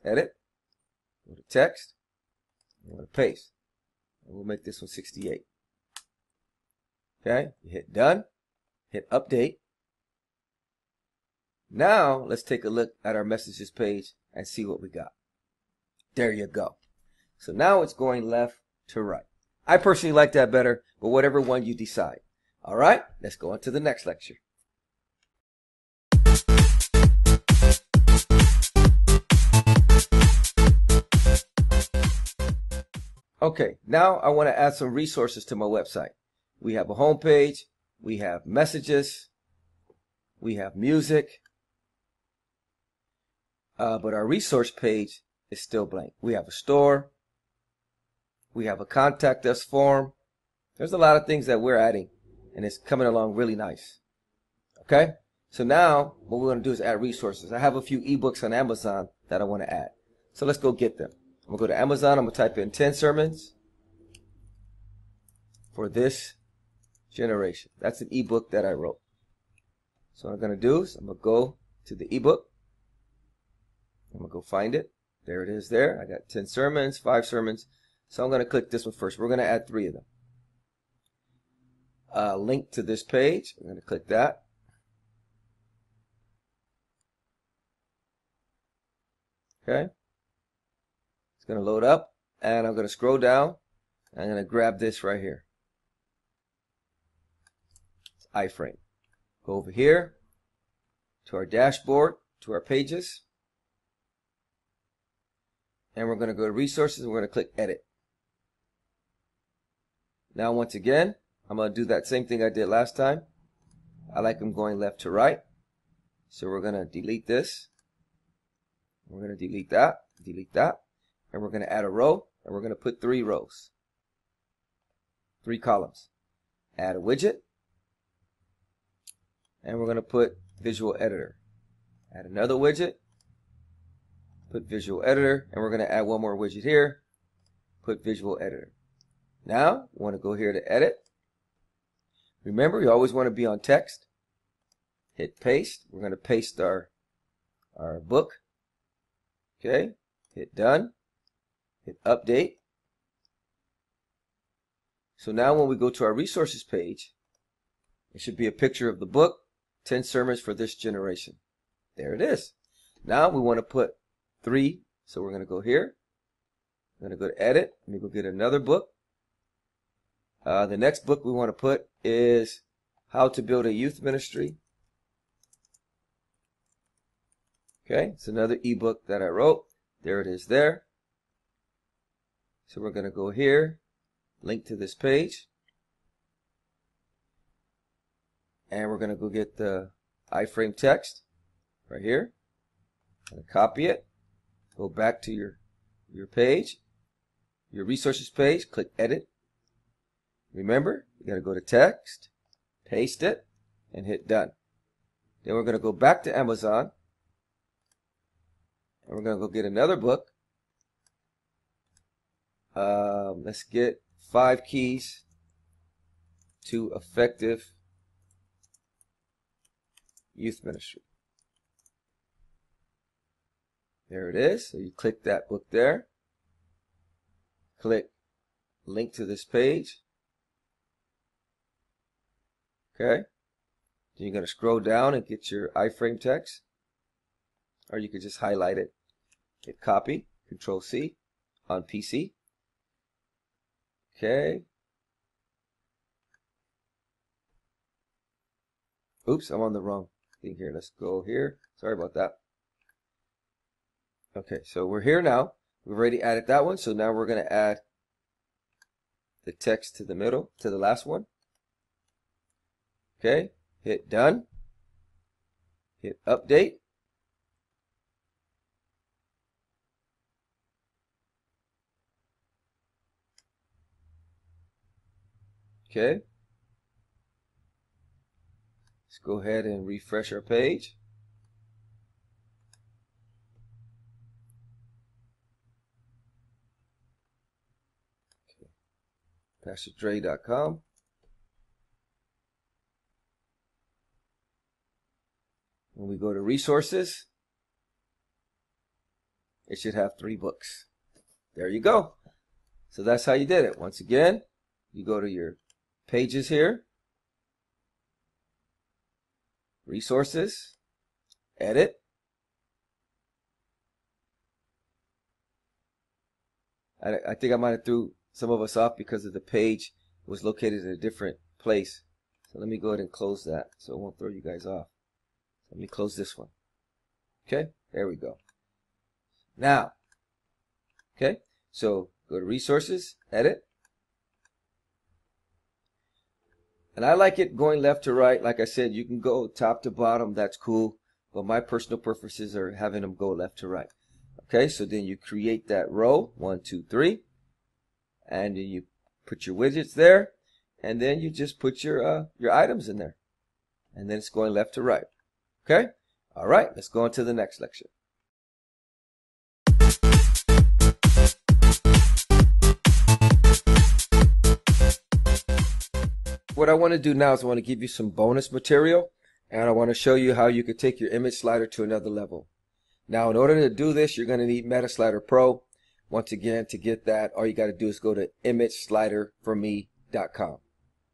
edit, go to text, you want to paste. And we'll make this one 68. Okay, you hit done, hit update. Now let's take a look at our messages page and see what we got. There you go. So now it's going left to right. I personally like that better, but whatever one you decide. All right, let's go on to the next lecture. Okay, now I want to add some resources to my website. We have a home page, we have messages, we have music, but our resource page is still blank. We have a store, we have a contact us form. There's a lot of things that we're adding, and it's coming along really nice. Okay, so now what we're going to do is add resources. I have a few ebooks on Amazon that I want to add. So let's go get them. I'm going to go to Amazon. I'm going to type in 10 sermons for this generation. That's an ebook that I wrote. So what I'm going to do is I'm going to go to the ebook. I'm going to go find it. There it is there. I got 10 sermons, 5 sermons. So I'm going to click this one first. We're going to add 3 of them. Link to this page. I'm going to click that. Okay. It's going to load up, and I'm going to scroll down. I'm going to grab this right here. It's iframe. Go over here to our dashboard, to our pages. And we're going to go to resources, and we're going to click edit. Now once again, I'm going to do that same thing I did last time. I like them going left to right. So we're going to delete this. We're going to delete that, and we're going to add a row, and we're going to put 3 rows, 3 columns. Add a widget, and we're going to put Visual Editor. Add another widget, put Visual Editor, and we're going to add one more widget here, put Visual Editor. Now, we want to go here to Edit. Remember, you always want to be on text. Hit Paste. We're going to paste our book. Okay, hit done, hit update. So now when we go to our resources page, it should be a picture of the book, 10 sermons for this generation. There it is. Now we want to put 3, so we're going to go here. I'm going to go to edit. Let me go get another book. The next book we want to put is How to Build a Youth Ministry. Okay, it's another ebook that I wrote. There it is there. So we're going to go here, link to this page. And we're going to go get the iframe text right here. I'm going to copy it. Go back to your page, your resources page, click edit. Remember, you got to go to text, paste it, and hit done. Then we're going to go back to Amazon. And we're going to go get another book. Let's get 5 Keys to Effective Youth Ministry. There it is. So you click that book there. Click link to this page. Okay. Then you're going to scroll down and get your iframe text. Or you could just highlight it. Hit copy, Control C on PC. Okay. Oops, I'm on the wrong thing here. Let's go here. Sorry about that. Okay, so we're here now. We've already added that one. So now we're going to add the text to the middle, to the last one. Okay. Hit done. Hit update. Okay. Let's go ahead and refresh our page. Okay. PastorDre.com. When we go to resources, it should have 3 books. There you go. So that's how you did it. Once again, you go to your pages here, resources, edit. I think I might have threw some of us off because of the page was located in a different place. So let me go ahead and close that so it won't throw you guys off. Let me close this one. Okay, there we go. Now, okay, so go to resources, edit. And I like it going left to right. Like I said, you can go top to bottom. That's cool. But my personal preferences are having them go left to right. Okay, so then you create that row, 1, 2, 3. And then you put your widgets there. And then you just put your items in there. And then it's going left to right. Okay? All right, let's go on to the next lecture. What I want to do now is I want to give you some bonus material, and I want to show you how you could take your image slider to another level. Now, in order to do this, you're going to need MetaSlider Pro. Once again, to get that, all you got to do is go to imagesliderforme.com.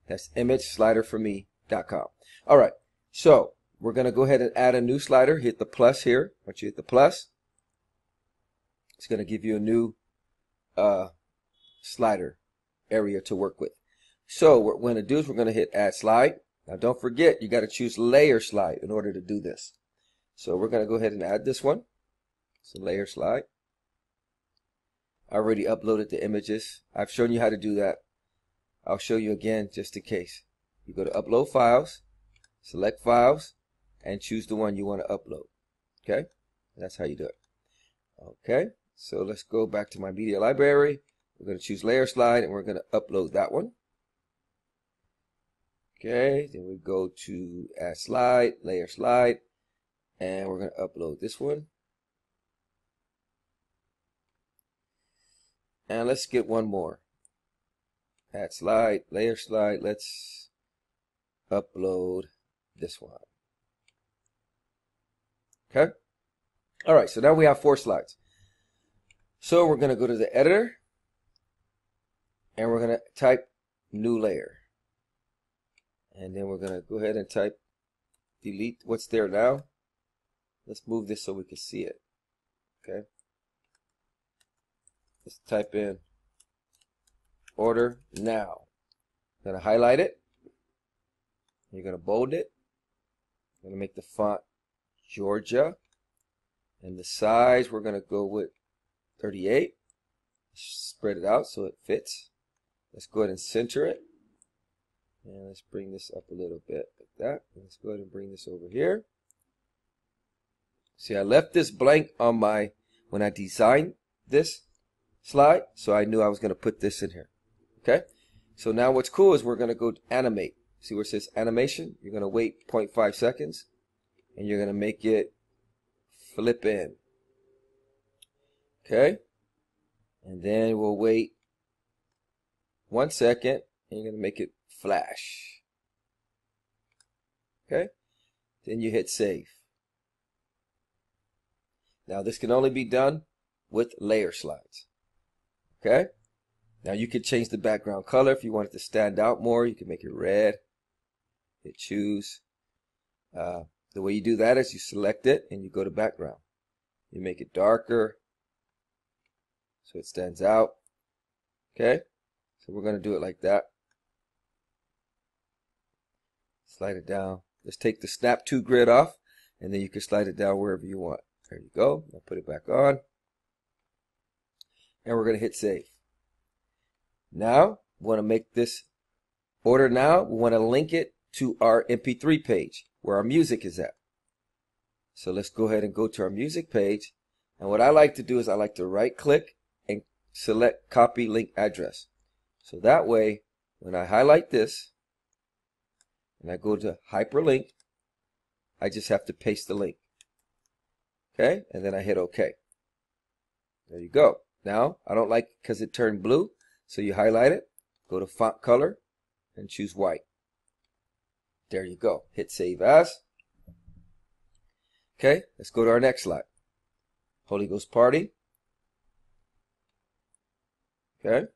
That's imagesliderforme.com. All right, so we're going to go ahead and add a new slider. Hit the plus here. Once you hit the plus, it's going to give you a new slider area to work with. So what we're going to do is we're going to hit add slide. Now don't forget, you got to choose layer slide in order to do this. So we're going to go ahead and add this one. It's a layer slide. I already uploaded the images. I've shown you how to do that. I'll show you again just in case. You go to upload files, select files, and choose the one you want to upload. Okay? That's how you do it. Okay, so let's go back to my media library. We're going to choose layer slide, and we're going to upload that one. Okay, then we go to add slide, layer slide, and we're going to upload this one. And let's get one more. Add slide, layer slide, let's upload this one. Okay. All right, so now we have 4 slides. So we're going to go to the editor, and we're going to type new layer. And then we're going to go ahead and type delete what's there now. Let's move this so we can see it. Okay. Let's type in order now. I'm going to highlight it. You're going to bold it. I'm going to make the font Georgia. And the size, we're going to go with 38. Spread it out so it fits. Let's go ahead and center it. And let's bring this up a little bit like that. Let's go ahead and bring this over here. See, I left this blank on when I designed this slide, so I knew I was going to put this in here. Okay? So now what's cool is we're going to go to animate. See where it says animation? You're going to wait 0.5 seconds, and you're going to make it flip in. Okay? And then we'll wait 1 second, and you're going to make it flash. Okay? Then you hit save. Now this can only be done with layer slides. Okay? Now you can change the background color if you want it to stand out more. You can make it red. Hit choose. The way you do that is you select it and you go to background. You make it darker so it stands out. Okay? So we're going to do it like that. Slide it down. Let's take the snap to grid off, and then you can slide it down wherever you want. There you go. I'll put it back on. And we're going to hit save. Now, we want to make this order now. We want to link it to our MP3 page where our music is at. So let's go ahead and go to our music page. And what I like to do is I like to right click and select copy link address. So that way, when I highlight this and I go to hyperlink, I just have to paste the link. Okay, and then I hit OK. There you go. Now, I don't like it because it turned blue, so you highlight it, go to font color, and choose white. There you go. Hit save as. Okay, let's go to our next slide. Holy Ghost Party. Okay.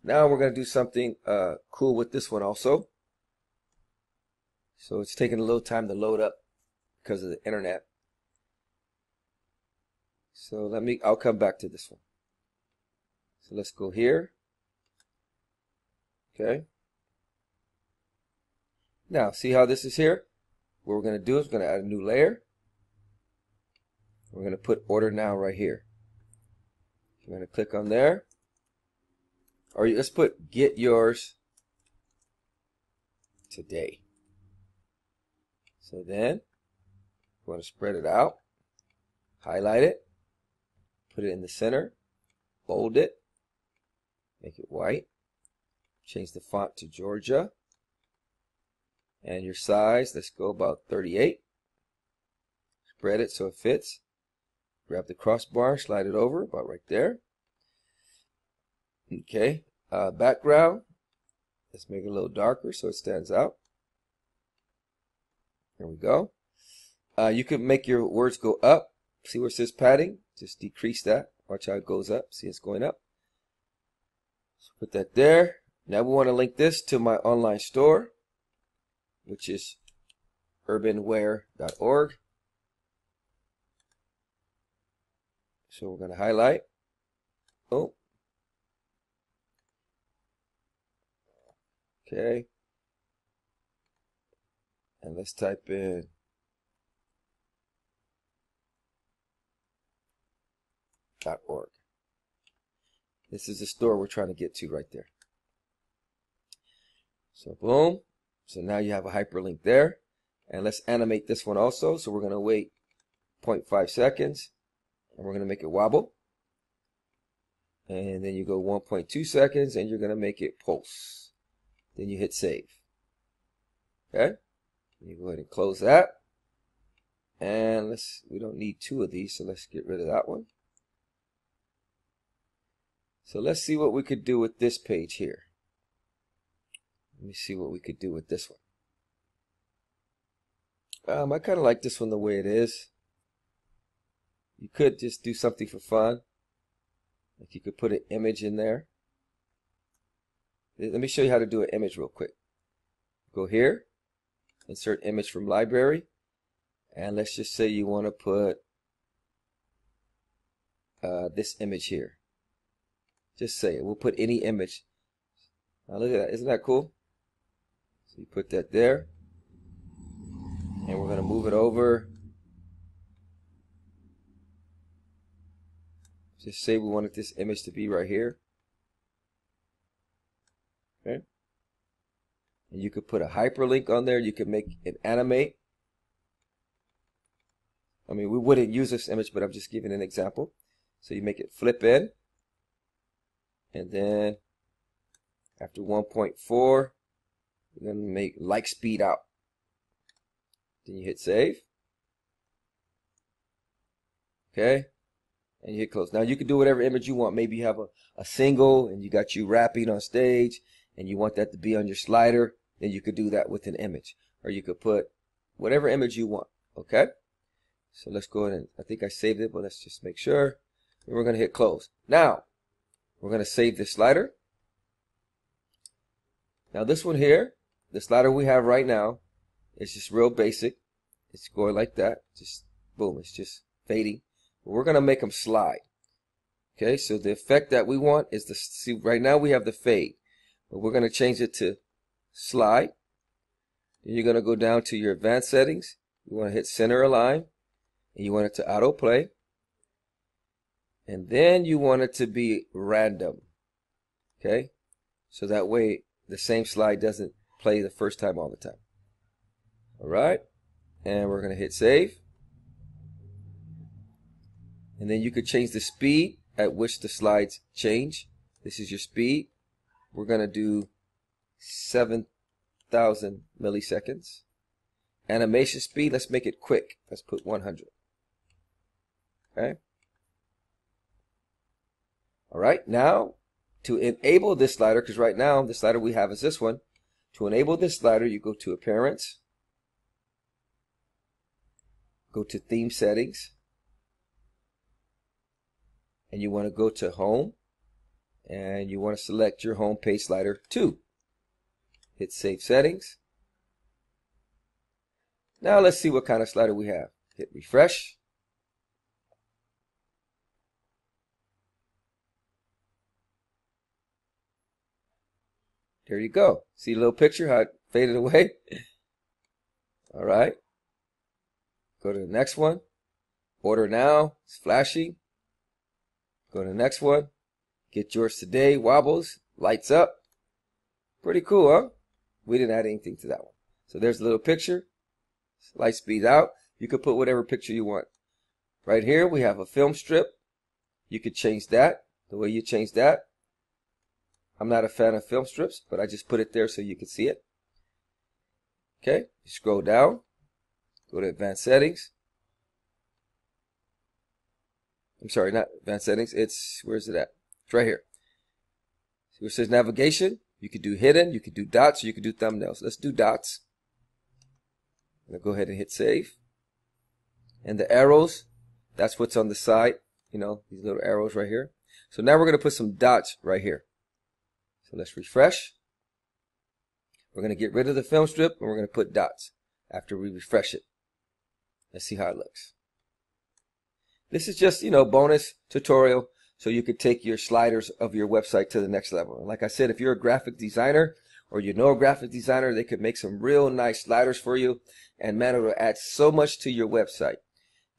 Now we're going to do something cool with this one also. So it's taking a little time to load up because of the internet. So I'll come back to this one. So let's go here. Okay. Now, see how this is here? What we're going to do is we're going to add a new layer. We're going to put order now right here. We're going to click on there. Or let's put get yours today. So then, we want to spread it out. Highlight it. Put it in the center. Bold it. Make it white. Change the font to Georgia. And your size, let's go about 38. Spread it so it fits. Grab the crossbar, slide it over, about right there. Okay, background, let's make it a little darker so it stands out. There we go. You can make your words go up. See where it says padding? Just decrease that. Watch how it goes up. See it's going up. So put that there. Now we want to link this to my online store, which is urbanware.org. So we're going to highlight. Oh. Okay. And let's type in .org. This is the store we're trying to get to right there. So boom. So now you have a hyperlink there. And let's animate this one also. So we're going to wait 0.5 seconds. And we're going to make it wobble. And then you go 1.2 seconds and you're going to make it pulse. Then you hit save. Okay. You go ahead and close that. And we don't need two of these, so let's get rid of that one. So let's see what we could do with this page here. Let me see what we could do with this one. I kind of like this one the way it is. You could just do something for fun. Like you could put an image in there. Let me show you how to do an image real quick. Go here, insert image from library, and let's just say you want to put this image here. Just say it. We'll put any image. Now look at that. Isn't that cool? So you put that there, and we're going to move it over. Just say we wanted this image to be right here. Okay. And you could put a hyperlink on there. You could make it animate. I mean, we wouldn't use this image, but I'm just giving an example. So you make it flip in. And then after 1.4, you're going to make like speed out. Then you hit save. Okay. And you hit close. Now you can do whatever image you want. Maybe you have a single and you got you rapping on stage and you want that to be on your slider. Then you could do that with an image. Or you could put whatever image you want. Okay. So let's go ahead and, I think I saved it, but let's just make sure. And we're going to hit close. Now, we're going to save this slider. Now this one here, the slider we have right now, is just real basic. It's going like that. Just boom, it's just fading. But we're going to make them slide. Okay, so the effect that we want is the, see right now we have the fade. But we're going to change it to slide. Then you're going to go down to your advanced settings. You want to hit center align. And you want it to autoplay. And then you want it to be random. Okay? So that way the same slide doesn't play the first time all the time. All right. And we're going to hit save. And then you could change the speed at which the slides change. This is your speed. We're going to do 7,000 milliseconds. Animation speed, let's make it quick. Let's put 100. Okay. All right. Now, to enable this slider, because right now the slider we have is this one. To enable this slider, you go to Appearance. Go to Theme Settings. And you want to go to Home. And you want to select your home page slider 2. Hit Save Settings. Now let's see what kind of slider we have. Hit Refresh. There you go. See the little picture, how it faded away? All right. Go to the next one. Order now. It's flashing. Go to the next one. Get yours today. Wobbles. Lights up. Pretty cool, huh? We didn't add anything to that one. So there's a little picture. Light speed out. You could put whatever picture you want. Right here we have a film strip. You could change that. The way you change that. I'm not a fan of film strips, but I just put it there so you can see it. Okay. You scroll down. Go to Advanced Settings. I'm sorry, not Advanced Settings. Where's it at? It's right here. See where it says Navigation? You could do Hidden, you could do Dots, or you could do Thumbnails. Let's do Dots. I'm going to go ahead and hit Save. And the arrows, that's what's on the side. You know, these little arrows right here. So now we're going to put some dots right here. So let's refresh. We're going to get rid of the film strip, and we're going to put dots after we refresh it. Let's see how it looks. This is just, bonus tutorial so you could take your sliders of your website to the next level. And like I said, if you're a graphic designer or you know a graphic designer, they could make some real nice sliders for you. And man, it'll add so much to your website.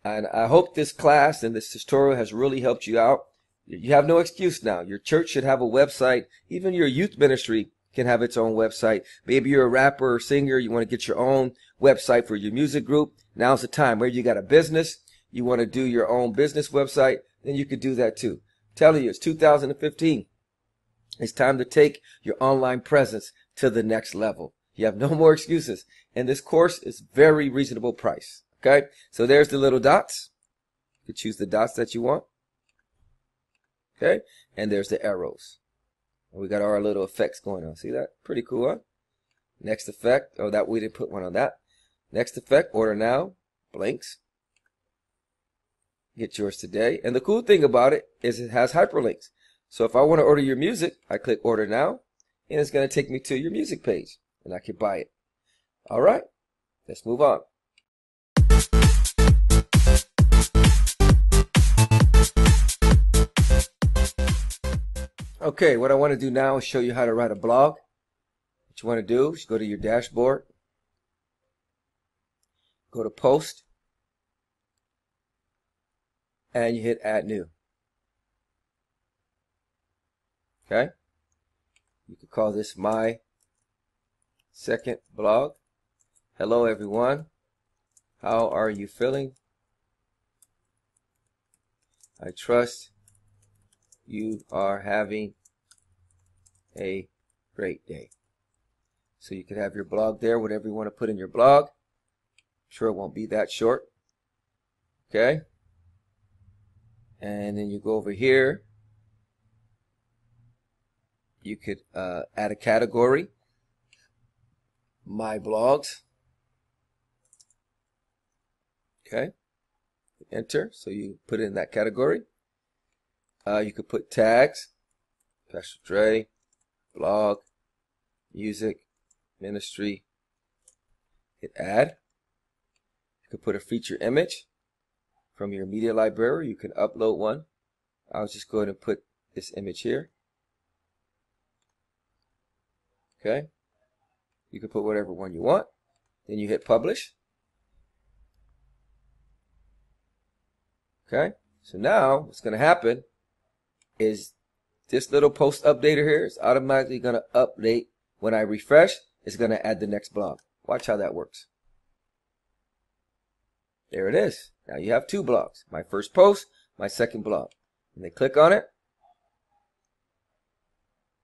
And I hope this class and this tutorial has really helped you out. You have no excuse now. Your church should have a website. Even your youth ministry can have its own website. Maybe you're a rapper or singer. You want to get your own website for your music group. Now's the time. Where you got a business, you want to do your own business website, then you could do that too. I'm telling you, it's 2015. It's time to take your online presence to the next level. You have no more excuses. And this course is very reasonable price. Okay. So there's the little dots. You can choose the dots that you want. Okay. And there's the arrows. And we got our little effects going on. See that? Pretty cool, huh? Next effect. Oh, that we didn't put one on that. Next effect, order now. Blinks. Get yours today. And the cool thing about it is it has hyperlinks. So if I want to order your music, I click order now, and it's going to take me to your music page, and I can buy it. All right, let's move on. Okay, what I want to do now is show you how to write a blog. What you want to do is go to your dashboard, go to Post, and you hit Add New. Okay? You could call this My Second Blog. Hello, everyone. How are you feeling? I trust you are having a great day. So you could have your blog there, whatever you want to put in your blog. I'm sure it won't be that short. Okay? And then you go over here. You could add a category. My blogs. Okay. Enter. So you put it in that category. You could put tags. Pastor Dre. Blog. Music. Ministry. Hit add. You could put a feature image from your media library. You can upload one. I'll just go ahead and put this image here. Okay. You can put whatever one you want. Then you hit publish. Okay. So now what's going to happen is this little post updater here is automatically going to update when I refresh. is going to add the next blog. Watch how that works. There it is. Now you have two blogs. My first post, my second blog. And they click on it.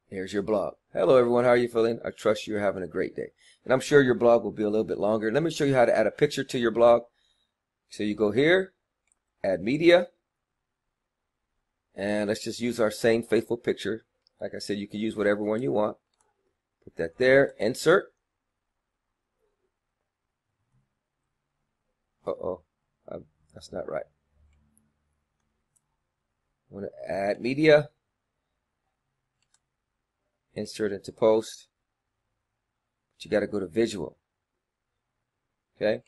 Here's your blog. Hello everyone, how are you feeling? I trust you're having a great day. And I'm sure your blog will be a little bit longer. Let me show you how to add a picture to your blog. So you go here, add media. And let's just use our same faithful picture. Like I said, you can use whatever one you want. Put that there, insert. Uh-oh, that's not right. I want to add media. Insert into post. But you got to go to visual. Okay,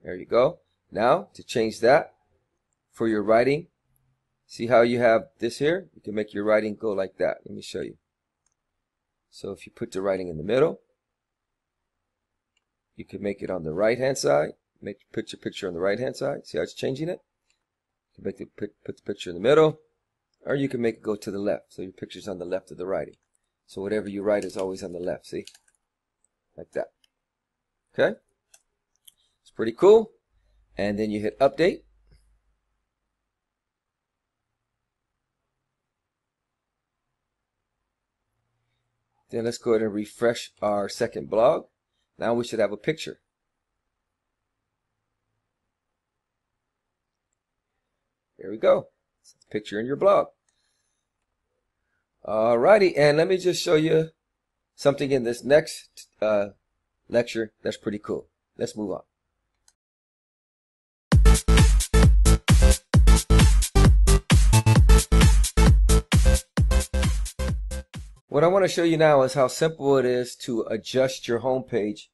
there you go. Now, to change that for your writing, see how you have this here? You can make your writing go like that. Let me show you. So if you put the writing in the middle, you can make it on the right-hand side. Put your picture on the right-hand side. See how it's changing it? You can put the picture in the middle, or you can make it go to the left. So your picture's on the left of the writing. So whatever you write is always on the left. See? Like that. Okay? It's pretty cool. And then you hit update. Then let's go ahead and refresh our second blog. Now we should have a picture. There we go. It's a picture in your blog. Alrighty, and let me just show you something in this next lecture that's pretty cool. Let's move on. What I want to show you now is how simple it is to adjust your home page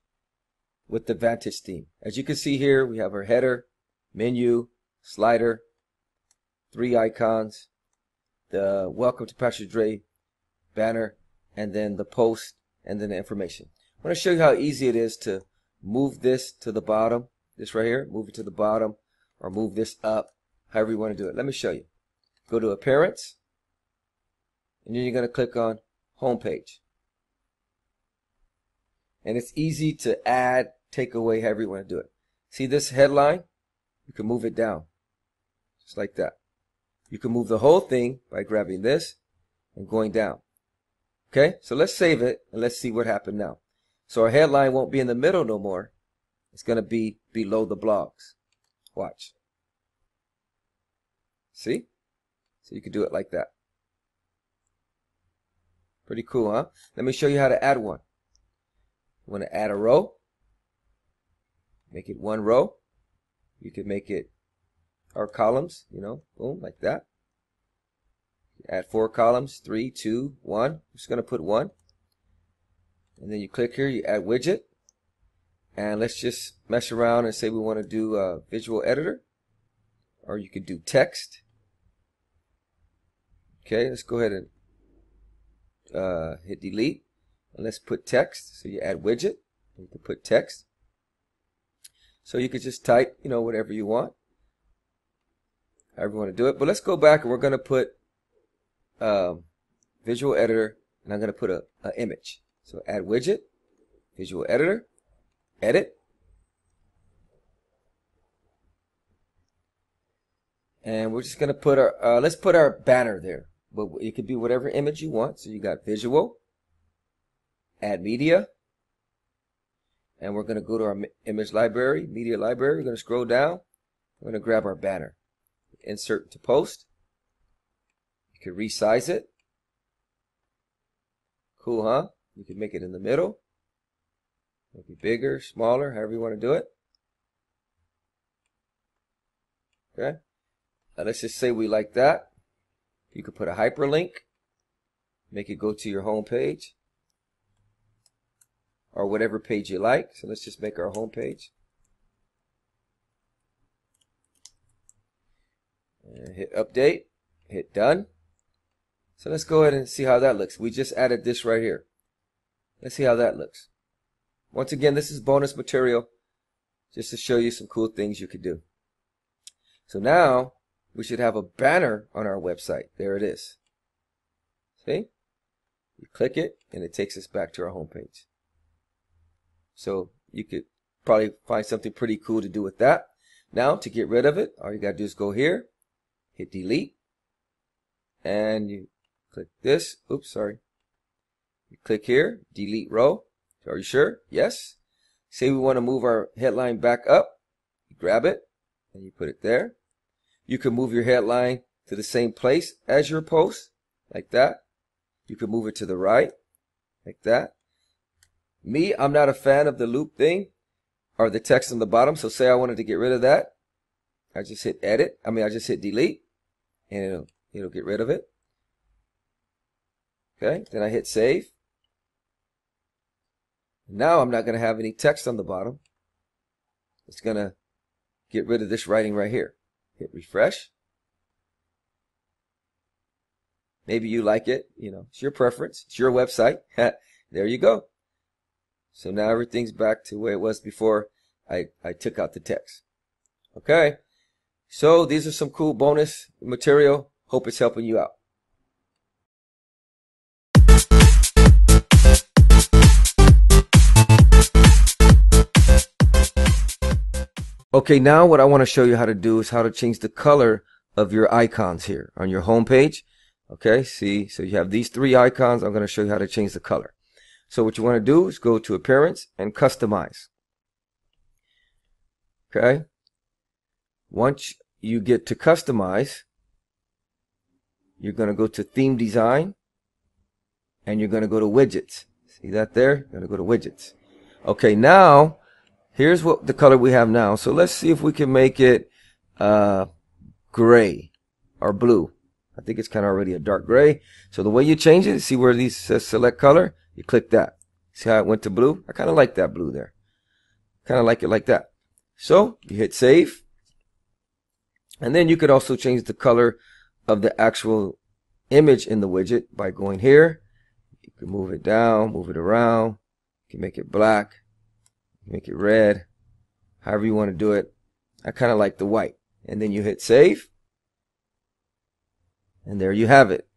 with the Vantage theme. As you can see here, we have our header, menu, slider, 3 icons, the Welcome to Pastor Dre banner, and then the post, and then the information. I want to show you how easy it is to move this to the bottom, this right here, move it to the bottom, or move this up, however you want to do it. Let me show you. Go to Appearance, and then you're going to click on Home Page. And it's easy to add, take away, however you want to do it. See this headline? You can move it down, just like that. You can move the whole thing by grabbing this and going down. Okay, so let's save it and let's see what happened now. So our headline won't be in the middle no more. It's going to be below the blogs. Watch. See? So you can do it like that. Pretty cool, huh? Let me show you how to add one. You want to add a row. Make it one row. You can make it our columns, you know, boom, like that. Add 4 columns, 3, 2, 1. I'm just going to put 1. And then you click here, you add widget. And let's just mess around and say we want to do a visual editor. Or you could do text. Okay, let's go ahead and hit delete. And let's put text. So you add widget. You can put text. So you could just type, you know, whatever you want. However you want to do it. But let's go back and we're going to put visual editor, and I'm going to put a image. So add widget, visual editor, edit. And we're just going to put our, let's put our banner there. But it could be whatever image you want. So you got visual, add media. And we're going to go to our image library, media library. We're going to scroll down. We're going to grab our banner. Insert to post. You can resize it. Cool, huh? You can make it in the middle. Make it bigger, smaller, however you want to do it. Okay. Now let's just say we like that. You could put a hyperlink. Make it go to your home page. Or whatever page you like. So let's just make our home page. And hit update, hit done. So let's go ahead and see how that looks. We just added this right here. Let's see how that looks. Once again, this is bonus material just to show you some cool things you could do. So now we should have a banner on our website. There it is. See? You click it and it takes us back to our home page. So you could probably find something pretty cool to do with that. Now, to get rid of it, all you got to do is go here, hit delete, and you click this. Oops, sorry. You click here, delete row. Are you sure? Yes. Say we want to move our headline back up. You grab it, and you put it there. You can move your headline to the same place as your post, like that. You can move it to the right, like that. Me, I'm not a fan of the loop thing, or the text on the bottom. So say I wanted to get rid of that. I just hit edit. I just hit delete, and it'll get rid of it. Okay, then I hit save. Now I'm not going to have any text on the bottom. It's going to get rid of this writing right here. Hit refresh. Maybe you like it. It's your preference. It's your website. There you go. So now everything's back to where it was before I took out the text. Okay. So these are some cool bonus material. Hope it's helping you out. Okay, now what I want to show you how to do is how to change the color of your icons here on your home page. Okay, see, so you have these three icons. I'm going to show you how to change the color. So what you want to do is go to Appearance and Customize. Okay. Once you get to Customize, you're going to go to Theme Design, and you're going to go to Widgets. See that there? You're going to go to Widgets. Okay, now, here's what the color we have now. So let's see if we can make it gray or blue. I think it's kind of already a dark gray. So the way you change it, see where these says select color? You click that. See how it went to blue? I kind of like that blue there. Kind of like it like that. So you hit save. And then you could also change the color of the actual image in the widget by going here. You can move it down, move it around. You can make it black, make it red, however you want to do it. I kind of like the white. And then you hit save. And there you have it.